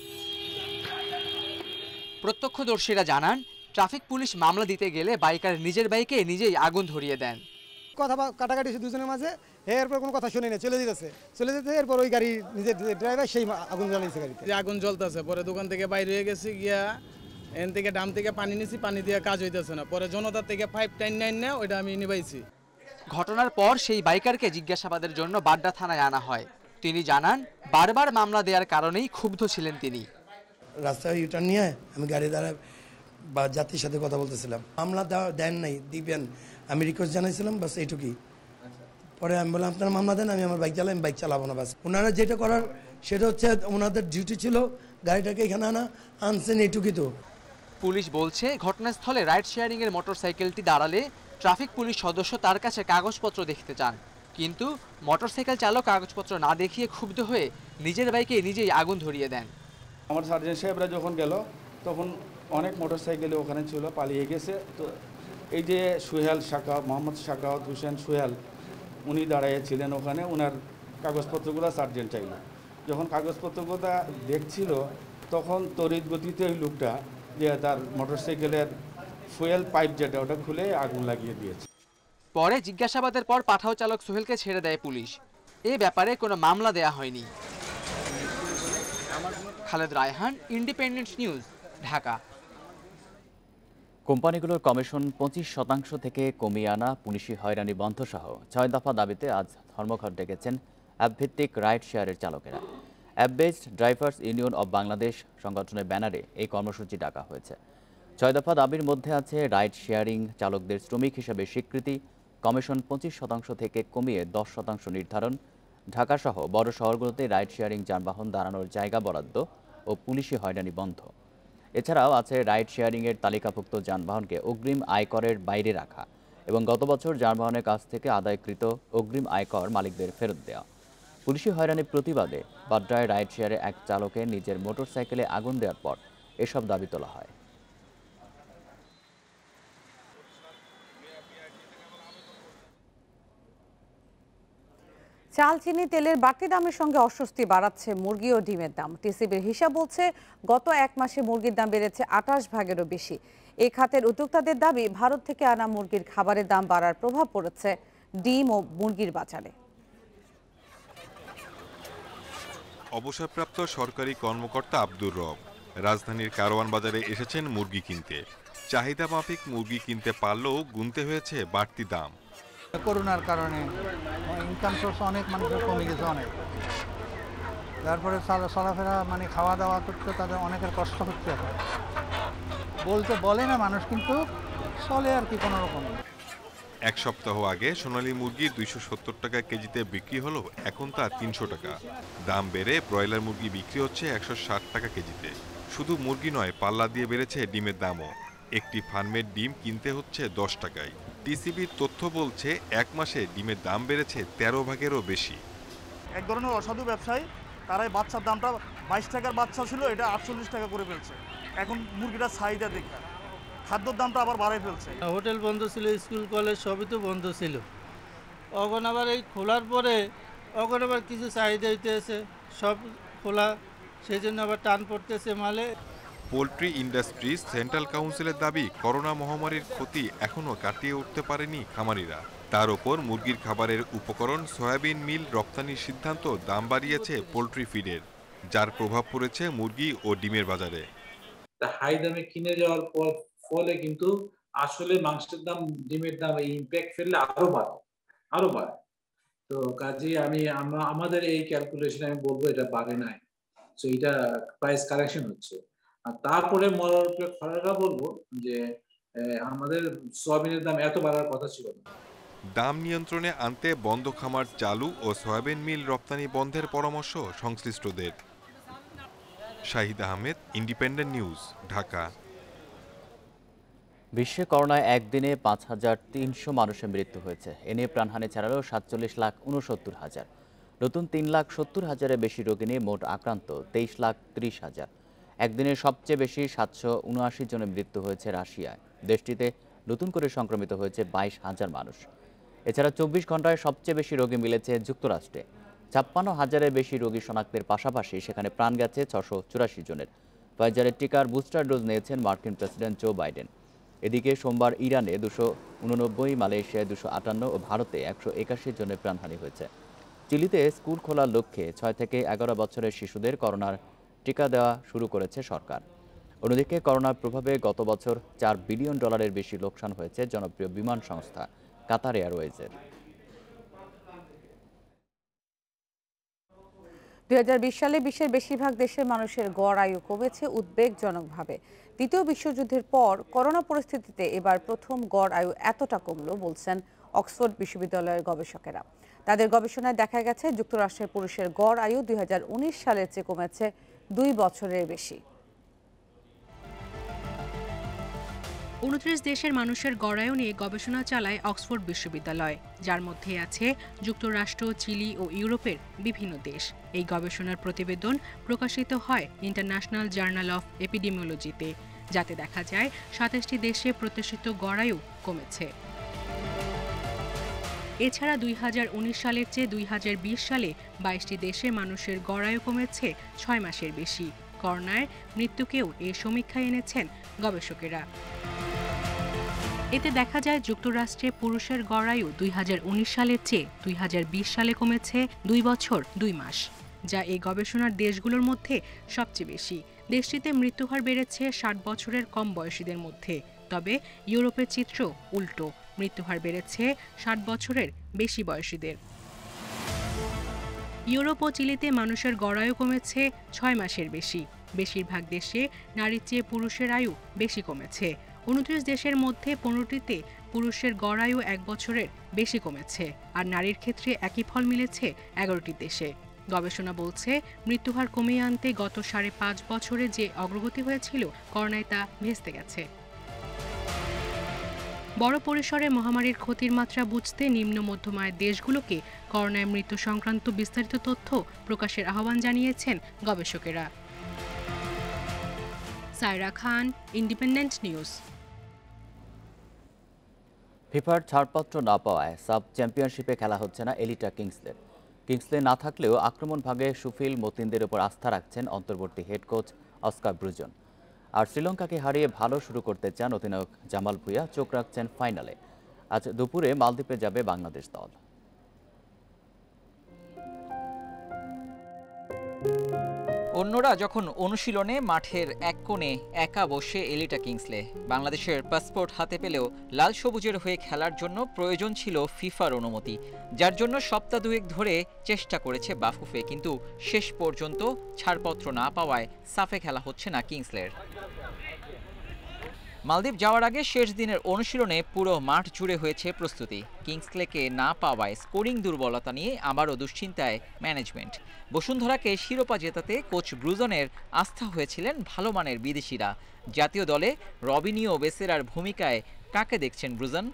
প্রত্যক্ষদর্শীরা জানান, ট্রাফিক পুলিশ মামলা দিতে গেলে বাইকার নিজের বাইকে নিজেই আগুন ধরিয়ে দেন। কথা কাটাকাটি দুজনের মাঝে, এরপর কোনো কথা শুনে না, চলে যেতে এরপর ওই গাড়ি নিজের ড্রাইভার সেই আগুন জ্বালিয়েছে। গাড়িতে আগুন জ্বলতেছে, পরে দোকান থেকে বাইরে হয়ে গেছি, গিয়া এন থেকে ডাম থেকে পানি নিছি, পানি দিয়ে কাজ হইতেছে না, পরে জনতার থেকে 599 না ওইটা আমি নিবাইছি। ঘটনার পর সেই বাইকারকে জিজ্ঞাসাবাদের জন্য বাড্ডা থানায় আনা হয়। তিনি জানান, বারবার মামলা দেওয়ার কারণেই ক্ষুব্ধ ছিলেন তিনি। রাস্তায় ইউটার্ন নিয়ে আমি গাড়ি দ্বারা বা যাত্রীর সাথে কথা বলতেছিলাম, মামলা দেন নাই, দিবেন, আমি রিকোয়েস্ট জানাইছিলাম, বাস এইটুকুই। পরে আমি বললাম আপনারা মামলা দেন, আমি আমার বাইক চালাই, আমি বাইক চালাবো না। বাস ওনারা যেটা করার সেটা হচ্ছে ওনাদের ডিউটি ছিল গাড়িটাকে এখানে আনছেন, এইটুকুই। তো পুলিশ বলছে ঘটনাস্থলে রাইড শেয়ারিং এর মোটরসাইকেলটি দাঁড়ালে ট্রাফিক পুলিশ সদস্য তার কাছে কাগজপত্র দেখতে চান, কিন্তু মোটরসাইকেল চালক কাগজপত্র না দেখিয়ে ক্ষুব্ধ হয়ে নিজের বাইকে নিজেই আগুন ধরিয়ে দেন। আমার সার্জেন্ট সাহেবরা যখন গেল তখন অনেক মোটরসাইকেল ওখানে ছিল, পালিয়ে গেছে। তো এই যে সোহেল মোহাম্মদ শাকাওয়াত হোসেন সোহেল, উনি দাঁড়িয়েছিলেন ওখানে, ওনার কাগজপত্রগুলো সার্জেন্ট চাইল। যখন কাগজপত্রগুলো দেখছিল তখন তড়িৎ গতিতে ওই লোকটা যে তার মোটরসাইকেলের ফুয়েল পাইপ যেটা ওটা খুলে আগুন লাগিয়ে দিয়েছে। পরে জিজ্ঞাসাবাদের পর পাঠাও চালক সোহেলকে ছেড়ে দেয় পুলিশ। এ ব্যাপারে কোনো মামলা দেয়া হয়নি। Khaled Raihan, independent news, Dhaka. কোম্পানিগুলোর কমিশন 25% থেকে কমিয়ে আনা, পুলিশি হয়রানি বন্ধ সহ 6 দফা দাবিতে আজ ধর্মঘট ডেকেছেন অ্যাপভিত্তিক রাইড শেয়ারের চালকেরা। App based drivers union of Bangladesh সংগঠনের ব্যানারে এই কর্মসূচি ডাকা হয়েছে। 6 দফা দাবির মধ্যে আছে রাইড শেয়ারিং চালকদের শ্রমিক হিসেবে স্বীকৃতি, কমিশন 25% থেকে কমিয়ে 10% নির্ধারণ, ঢাকাসহ বড় শহরগুলোতে রাইড শেয়ারিং যানবাহন দাঁড়ানোর জায়গা বরাদ্দ ও পুলিশি হয়রানি বন্ধ। এছাড়াও আছে রাইড শেয়ারিংয়ের তালিকাভুক্ত যানবাহনকে অগ্রিম আয়করের বাইরে রাখা এবং গত বছর যানবাহনের কাছ থেকে আদায়কৃত অগ্রিম আয়কর মালিকদের ফেরত দেওয়া। পুলিশি হয়রানির প্রতিবাদে বাড্ডায় রাইড শেয়ারে এক চালকের নিজের মোটরসাইকেলে আগুন দেওয়ার পর এসব দাবি তোলা হয়। চাল, চিনি, তেলের বাড়তি দামের সঙ্গে অস্বস্তি বাড়াচ্ছে মুরগি ও ডিমের দাম। টিসিবির হিসাব বলছে গত এক মাসে মুরগির দাম বেড়েছে 28%-এরও বেশি। এই খাতের উদ্যোক্তাদের দাবি, ভারত থেকে আনা মুরগির খাবারের দাম বাড়ার প্রভাব পড়েছে ডিম ও মুরগির বাজারে। অবসরপ্রাপ্ত সরকারি কর্মকর্তা আব্দুর রব রাজধানীর কারওয়ান বাজারে এসেছেন মুরগি কিনতে। চাহিদা মাফিক মুরগি কিনতে পারলেও গুনতে হয়েছে বাড়তি দাম। করোনার কারণে ইনকাম সোর্স অনেক মানুষের কমে গেছে, অনেক। তারপরে চলাফেরা মানে খাওয়া দাওয়া করতে তাদের অনেকের কষ্ট হচ্ছে। বলে না মানুষ, কিন্তু চলে আর কি কোনো রকম। এক সপ্তাহ আগে সোনালী মুরগি 270 টাকা কেজিতে বিক্রি হলো, এখন তা 300 টাকা। দাম বেড়ে ব্রয়লার মুরগি বিক্রি হচ্ছে 160 টাকা কেজিতে। শুধু মুরগি নয়, পাল্লা দিয়ে বেড়েছে ডিমের দামও। একটি ফার্মের ডিম কিনতে হচ্ছে 10 টাকায়। টিসিবির তথ্য বলছে 1 মাসে ডিমের দাম বেড়েছে 13 ভাগেরও বেশি। এক ধরনের অসাধু ব্যবসায়ী তারাই বাচ্চার দামটা 22 টাকার বাচ্চা ছিল এটা 48 টাকা করে ফেলছে। এখন মুরগিটা চাহিদা দেখে খাদ্যর দামটা আবার বাড়াই ফেলছে। হোটেল বন্ধ ছিল, স্কুল কলেজ সবই তো বন্ধ ছিল। এখন আবার এই খোলার পরে এখন আবার কিছু চাহিদা হইতেছে, সব খোলা, সেই জন্য আবার টান পড়তেছে মালে। পোল্ট্রি ইন্ডাস্ট্রিজ সেন্ট্রাল কাউন্সিলের দাবি, করোনা মহামারীর ক্ষতি এখনও কাটিয়ে উঠতে পারেনি খামারিরা। তার উপর মুরগির খাবারের উপকরণ সয়াবিন মিল রপ্তানির সিদ্ধান্ত দাম বাড়িয়েছে পোল্ট্রি ফিডের, যার প্রভাব পড়েছে মুরগি ও ডিমের বাজারে। হাই দামে কিনে যাওয়ার ফলে কিন্তু আসলে মাংসের দাম, ডিমের দাম এই ইম্প্যাক্ট ফেললে আরো বাড়ে। তো কাজে আমাদের এই ক্যালকুলেশনে আমি বলবো এটা বাড়ে নাই, তো এটা প্রাইস কারেকশন হচ্ছে। আর তারপরে খরাটা বলবো যে আমাদের সয়াবিনের দাম এত বাড়ার কথা ছিল না। দাম নিয়ন্ত্রণে আনতে বন্ধ খামার চালু ও সয়াবিন মিল রপ্তানি বন্ধের পরামর্শ সংশ্লিষ্টদের। Shahid Ahmed, independent news, Dhaka. বিশ্বে করোনায় একদিনে 5,300 মানুষের মৃত্যু হয়েছে। এ নিয়ে প্রাণহানি ছাড়ালেও 47,69,000। নতুন 3,70,000-এর বেশি রোগী নিয়ে মোট আক্রান্ত 23,30,000। একদিনে সবচেয়ে বেশি 779 জনের মৃত্যু হয়েছে রাশিয়ায়। দেশটিতে নতুন করে সংক্রমিত হয়েছে 22,000 মানুষ। এছাড়া 24 ঘন্টায় সবচেয়ে বেশি রোগী মিলেছে যুক্তরাষ্ট্রে। 56,000-এর বেশি রোগী শনাক্তের পাশাপাশি সেখানে প্রাণ গেছে 684 জনের। ফাইজারের টিকার বুস্টার ডোজ নিয়েছেন মার্কিন প্রেসিডেন্ট জো বাইডেন। এদিকে সোমবার ইরানে 289, মালয়েশিয়ায় 258 ও ভারতে 181 জনের প্রাণহানি হয়েছে। চিলিতে স্কুল খোলার লক্ষ্যে 6 থেকে 11 বছরের শিশুদের করোনার টিকা দেওয়া শুরু করেছে সরকার। অন্যদিকে করোনার প্রভাবে গত বছর $4 বিলিয়ন বেশি লোকসান হয়েছে জনপ্রিয় বিমান সংস্থা কাতার এয়ারওয়েজের। 2020 সালে বিশ্বের বেশিরভাগ দেশের মানুষের গড় আয়ু কমেছে উদ্বেগজনকভাবে। দ্বিতীয় বিশ্বযুদ্ধের পর করোনা পরিস্থিতিতে এবার প্রথম গড় আয়ু এতটা কমল বলছেন অক্সফোর্ড বিশ্ববিদ্যালয়ের গবেষকেরা। তাদের গবেষণায় দেখা গেছে যুক্তরাষ্ট্রের পুরুষের গড় আয়ু 2019 সালের চেয়ে কমেছে 2 বছরের বেশি। 29 দেশের মানুষের গড়ায়ু নিয়ে গবেষণা চালায় অক্সফোর্ড বিশ্ববিদ্যালয়, যার মধ্যে আছে যুক্তরাষ্ট্র, চিলি ও ইউরোপের বিভিন্ন দেশ। এই গবেষণার প্রতিবেদন প্রকাশিত হয় ইন্টারন্যাশনাল জার্নাল অফ এপিডেমিওলজিতে, যাতে দেখা যায় 27টি দেশে প্রত্যাশিত গড়ায়ু কমেছে। এছাড়া 2019 সালের চেয়ে 2020 সালে 22টি দেশে মানুষের গড়ায়ু কমেছে 6 মাসের বেশি। করোনার মৃত্যুকেও এ সমীক্ষায় এনেছেন গবেষকেরা। এতে দেখা যায় যুক্তরাষ্ট্রে পুরুষের গড়ায়ু 2019 সালের চেয়ে 2020 সালে কমেছে 2 বছর 2 মাস, যা এই গবেষণার দেশগুলোর মধ্যে সবচেয়ে বেশি। দেশটিতে মৃত্যুহার বেড়েছে 60 বছরের কম বয়সীদের মধ্যে। তবে ইউরোপের চিত্র উল্টো, মৃত্যুহার বেড়েছে 60 বছরের বেশি বয়সীদের। ইউরোপ ও চিলিতে মানুষের গড়ায়ু কমেছে 6 মাসের বেশি। বেশিরভাগ দেশে নারীর চেয়ে পুরুষের আয়ু বেশি কমেছে। 29 দেশের মধ্যে 15টিতে পুরুষের গড়ায়ু 1 বছরের বেশি কমেছে, আর নারীর ক্ষেত্রে একই ফল মিলেছে 11টি দেশে। গবেষণা বলছে, মৃত্যুহার কমিয়ে আনতে গত 5.5 বছরে যে অগ্রগতি হয়েছিল, করোনায় তা ভেস্তে গেছে। বড় পরিসরে মহামারীর ক্ষতির মাত্রা বুঝতে নিম্ন মধ্যম আয়ের দেশগুলোকে করোনায় মৃত্যু সংক্রান্ত বিস্তারিত তথ্য প্রকাশের আহ্বান জানিয়েছেন গবেষকেরা। সায়রা খান, ইন্ডিপেন্ডেন্ট নিউজ। ফিফার ছাড়পত্র না পাওয়ায় সাব চ্যাম্পিয়নশিপে খেলা হচ্ছে না এলিটা কিংসলে না থাকলেও আক্রমণ ভাগে সুফিল মতিনদের উপর আস্থা রাখছেন অন্তর্বর্তী হেড কোচ অস্কার ব্রুজন। আর শ্রীলঙ্কাকে হারিয়ে ভালো শুরু করতে চান অধিনায়ক জামাল ভুঁইয়া। চোখ রাখছেন ফাইনালে। আজ দুপুরে মালদ্বীপে যাবে বাংলাদেশ দল। অন্যরা যখন অনুশীলনে মাঠের এক কোণে একা বসে এলিটা কিংসলে বাংলাদেশের পাসপোর্ট হাতে পেলেও লাল সবুজের হয়ে খেলার জন্য প্রয়োজন ছিল ফিফার অনুমতি, যার জন্য সপ্তাহ দুয়েক ধরে চেষ্টা করেছে বাফুফে, কিন্তু শেষ পর্যন্ত ছাড়পত্র না পাওয়ায় সাফে খেলা হচ্ছে না কিংসলের। মালদ্বীপ যাওয়ার আগে শেষ দিনের অনুশীলনে পুরো মাঠ জুড়ে হয়েছে প্রস্তুতি। কিংসলেকে না পাওয়ায় স্কোরিং দুর্বলতা নিয়ে আবারও দুশ্চিন্তায় ম্যানেজমেন্ট। বসুন্ধরাকে শিরোপা জেতাতে কোচ ব্রুজনের আস্থা হয়েছিলেন ভালো মানের বিদেশিরা। জাতীয় দলে রবিনিও বেসেরার ভূমিকায় কাকে দেখছেন ব্রুজন?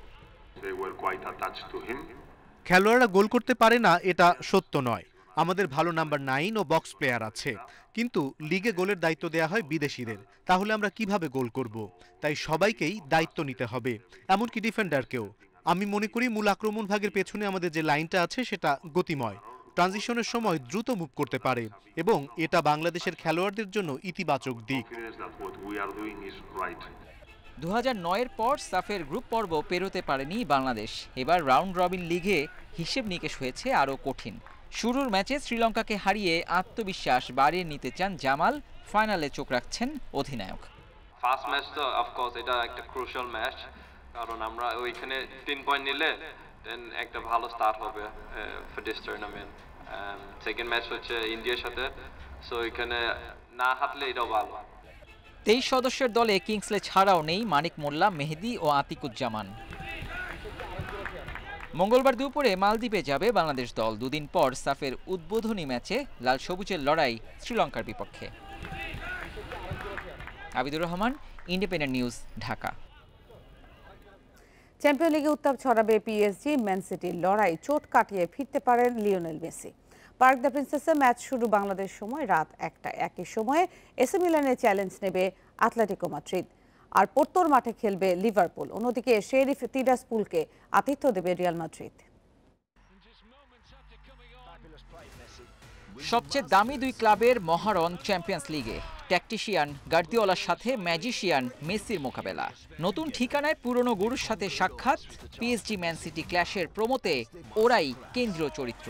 খেলোয়াড়রা গোল করতে পারে না এটা সত্য নয়। আমাদের ভালো নাম্বার 9 ও বক্স প্লেয়ার আছে, কিন্তু লিগে গোলের দায়িত্ব দেয়া হয় বিদেশিদের। তাহলে আমরা কিভাবে গোল করব? তাই সবাইকেই দায়িত্ব নিতে হবে, এমনকি ডিফেন্ডারকেও। আমি মনে করি মূল আক্রমণ ভাগের পেছনে আমাদের যে লাইনটা আছে সেটা গতিময়, ট্রানজিশনের সময় দ্রুত মুভ করতে পারে, এবং এটা বাংলাদেশের খেলোয়াড়দের জন্য ইতিবাচক দিক। 2009-এর পর সাফের গ্রুপ পর্ব পেরোতে পারেনি বাংলাদেশ। এবার রাউন্ড রবিন লিগে হিসেব নিকেশ হয়েছে আরও কঠিন। শুরুর ম্যাচে শ্রীলঙ্কাকে হারিয়ে আত্মবিশ্বাস বাড়িয়ে নিতে চান জামাল, ফাইনালে চোখ রাখছেন অধিনায়ক। ফার্স্ট ম্যাচ তো অফকোর্স এটা একটা ক্রুশাল ম্যাচ, কারণ আমরা ওইখানে 3 পয়েন্ট নিলে দেন একটা ভালো স্টার্ট হবে for this tournament. Second match হচ্ছে ইন্ডিয়ার সাথে, সো এখানে না হারলে এটাও ভালো। 23 সদস্যের দলে কিংসলে ছাড়াও নেই মানিক মোল্লা, মেহেদি ও আতিকুজ্জামান। মঙ্গলবার দুপুরে মালদ্বীপে যাবে বাংলাদেশ দল। দুদিন পর সাফের উদ্বোধনী ম্যাচে লাল সবুজের লড়াই শ্রীলঙ্কার বিপক্ষে। Abidur Rahman, independent news, Dhaka. Champion লিগে উত্তাপ ছড়াবে পিএসজি ম্যান সিটির লড়াই। চোট কাটিয়ে ফিরতে পারেন লিওনেল মেসি। পার্ক দ্য প্রিন্সেসে ম্যাচ শুরু বাংলাদেশ সময় রাত 1টায়। একই সময়ে এসি মিলানের চ্যালেঞ্জ নেবে আতলেটিকো মাদ্রিদ, আর পোর্তোর মাঠে খেলবে লিভারপুল। অন্যদিকে শেরিফ তিরাসপুলকে আতিথ্য দেবে রিয়াল মাদ্রিদ। সবচেয়ে দামি দুই ক্লাবের মহারণ চ্যাম্পিয়ন্স লিগে। ট্যাকটিশিয়ান গার্দিওলার সাথে ম্যাজিশিয়ান মেসির মোকাবেলা। নতুন ঠিকানায় পুরনো গুরুর সাথে সাক্ষাৎ। পিএসজি ম্যান সিটি ক্ল্যাশের প্রমোতে ওরাই কেন্দ্রীয় চরিত্র।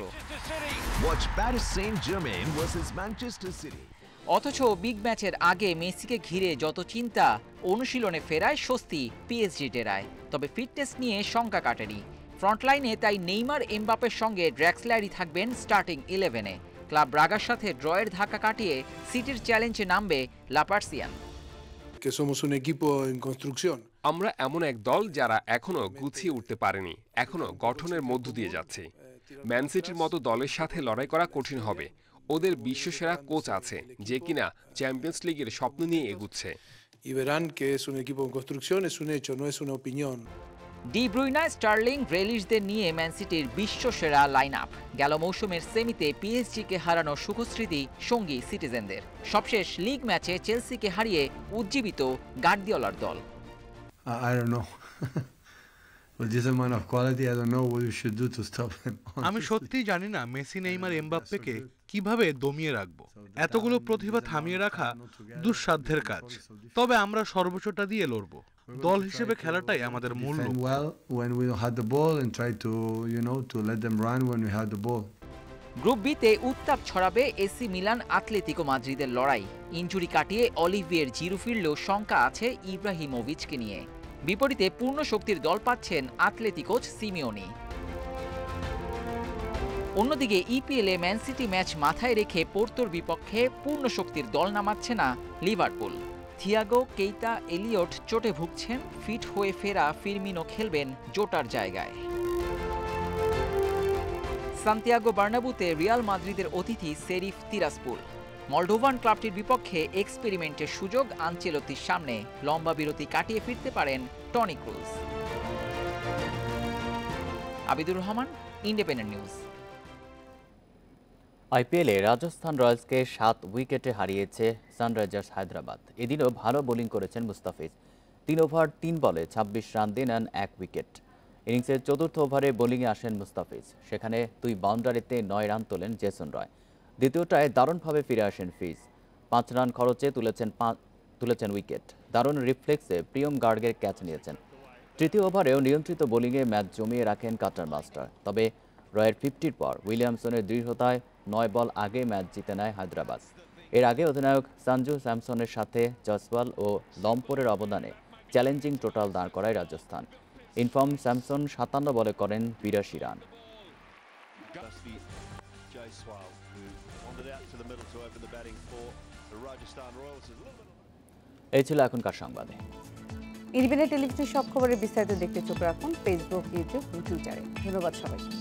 অথচ বিগ ম্যাচের আগে মেসিকে ঘিরে যত চিন্তা, অনুশীলনে ফেরায় স্বস্তি পিএসজি ডেরায়। তবে ফিটনেস নিয়ে শঙ্কা কাটেনি। ফ্রন্টলাইনে তাই নেইমার, এমবাপ্পের সঙ্গে ড্র্যাক্সলারই থাকবেন স্টার্টিং 11-এ। ক্লাব ব্রাগার সাথে ড্রয়ের ধাক্কা কাটিয়ে সিটির চ্যালেঞ্জে নামবে লাপার্সিয়ান। আমরা এমন এক দল যারা এখনো গুছিয়ে উঠতে পারেনি, এখনো গঠনের মধ্য দিয়ে যাচ্ছে। ম্যান সিটির মতো দলের সাথে লড়াই করা কঠিন হবে। ওদের বিশ্বসেরা কোচ আছে যে কিনা চ্যাম্পিয়ন্স লিগের স্বপ্ন নিয়ে এগুচ্ছে। ডি ব্রুইনা, স্টার্লিং, গ্রেলিশদের নিয়ে ম্যান সিটির বিশ্বসেরা লাইন আপ। গেল মৌসুমের সেমিতে পিএসজিকে হারানোর সুখস্মৃতি সঙ্গী সিটিজেনদের। সবশেষ লিগ ম্যাচে চেলসিকে হারিয়ে উজ্জীবিত গার্দিওলার দল। আমি সত্যিই জানি না মেসি, নেইমার, এমবাপ্পেকে কিভাবে দমিয়ে রাখবো। এতগুলো প্রতিভা থামিয়ে রাখা দুঃসাধ্যের কাজ। তবে আমরা সর্বোচ্চটা দিয়ে লড়বো। দল হিসেবে খেলাটাই আমাদের মূল। গ্রুপ বিতে উত্তাপ ছড়াবে এসি মিলান আতলেতিকো মাদ্রিদের লড়াই। ইনজুরি কাটিয়ে অলিভিয়ের জিরু ফিরলেও শঙ্কা আছে ইব্রাহিমোভিচকে নিয়ে। বিপরীতে পূর্ণ শক্তির দল পাচ্ছেন আতলেতিকোচ সিমিওনি। অন্যদিকে ইপিএলে ম্যান সিটি ম্যাচ মাথায় রেখে পোর্তোর বিপক্ষে পূর্ণ শক্তির দল নামাচ্ছে না লিভারপুল। থিয়াগো, কেইতা, এলিয়ট চোটে ভুগছেন। ফিট হয়ে ফেরা ফিরমিনো খেলবেন জোটার জায়গায়। সান্তিয়াগো বার্নাবুতে রিয়াল মাদ্রিদের অতিথি শেরিফ তিরাসপুল। মলডোভান ক্লাবটির বিপক্ষে এক্সপেরিমেন্টের সুযোগ আনচেলত্তির সামনে। লম্বা বিরতি কাটিয়ে ফিরতে পারেন Toni Kroos. Abidur Rahman, independent news. আইপিএলে রাজস্থান রয়্যালসকে 7 উইকেটে হারিয়েছে সানরাইজার্স হায়দ্রাবাদ। এদিনও ভালো বোলিং করেছেন মুস্তাফিজ। 3 ওভার 3 বলে 26 রান দিয়ে নেন 1 উইকেট। ইনিংসের চতুর্থ ওভারে বোলিংয়ে আসেন মুস্তাফিজ। সেখানে 2 বাউন্ডারিতে 9 রান তোলেন জেসন রয়। দ্বিতীয়টায় দারুণভাবে ফিরে আসেন ফিজ। 5 রান খরচে তুলেছেন উইকেট। দারুণ রিফ্লেক্সে প্রিয়ম গার্গের ক্যাচ নিয়েছেন। তৃতীয় ওভারেও নিয়ন্ত্রিত বোলিংয়ে ম্যাচ জমিয়ে রাখেন কাটার মাস্টার। তবে রয়ের 50-র পর উইলিয়ামসনের দৃঢ়তায় 9 বল আগে ম্যাচ জিতে নেয় হায়দ্রাবাদ। এর আগে অধিনায়ক সঞ্জু স্যামসনের সাথে জয়সওয়াল ও লম্পোরের অবদানে চ্যালেঞ্জিং টোটাল দাঁড় করায় রাজস্থান। ইনফর্ম স্যামসন 57 বলে করেন 82 রান। এই ছিল এখনকার সংবাদে। ইন্ডিপেন্ডেন্ট টেলিভিশনের সব খবরের বিস্তারিত দেখতে চোখ রাখুন ফেসবুক, ইউটিউব এবং টুইটারে। ধন্যবাদ সবাইকে।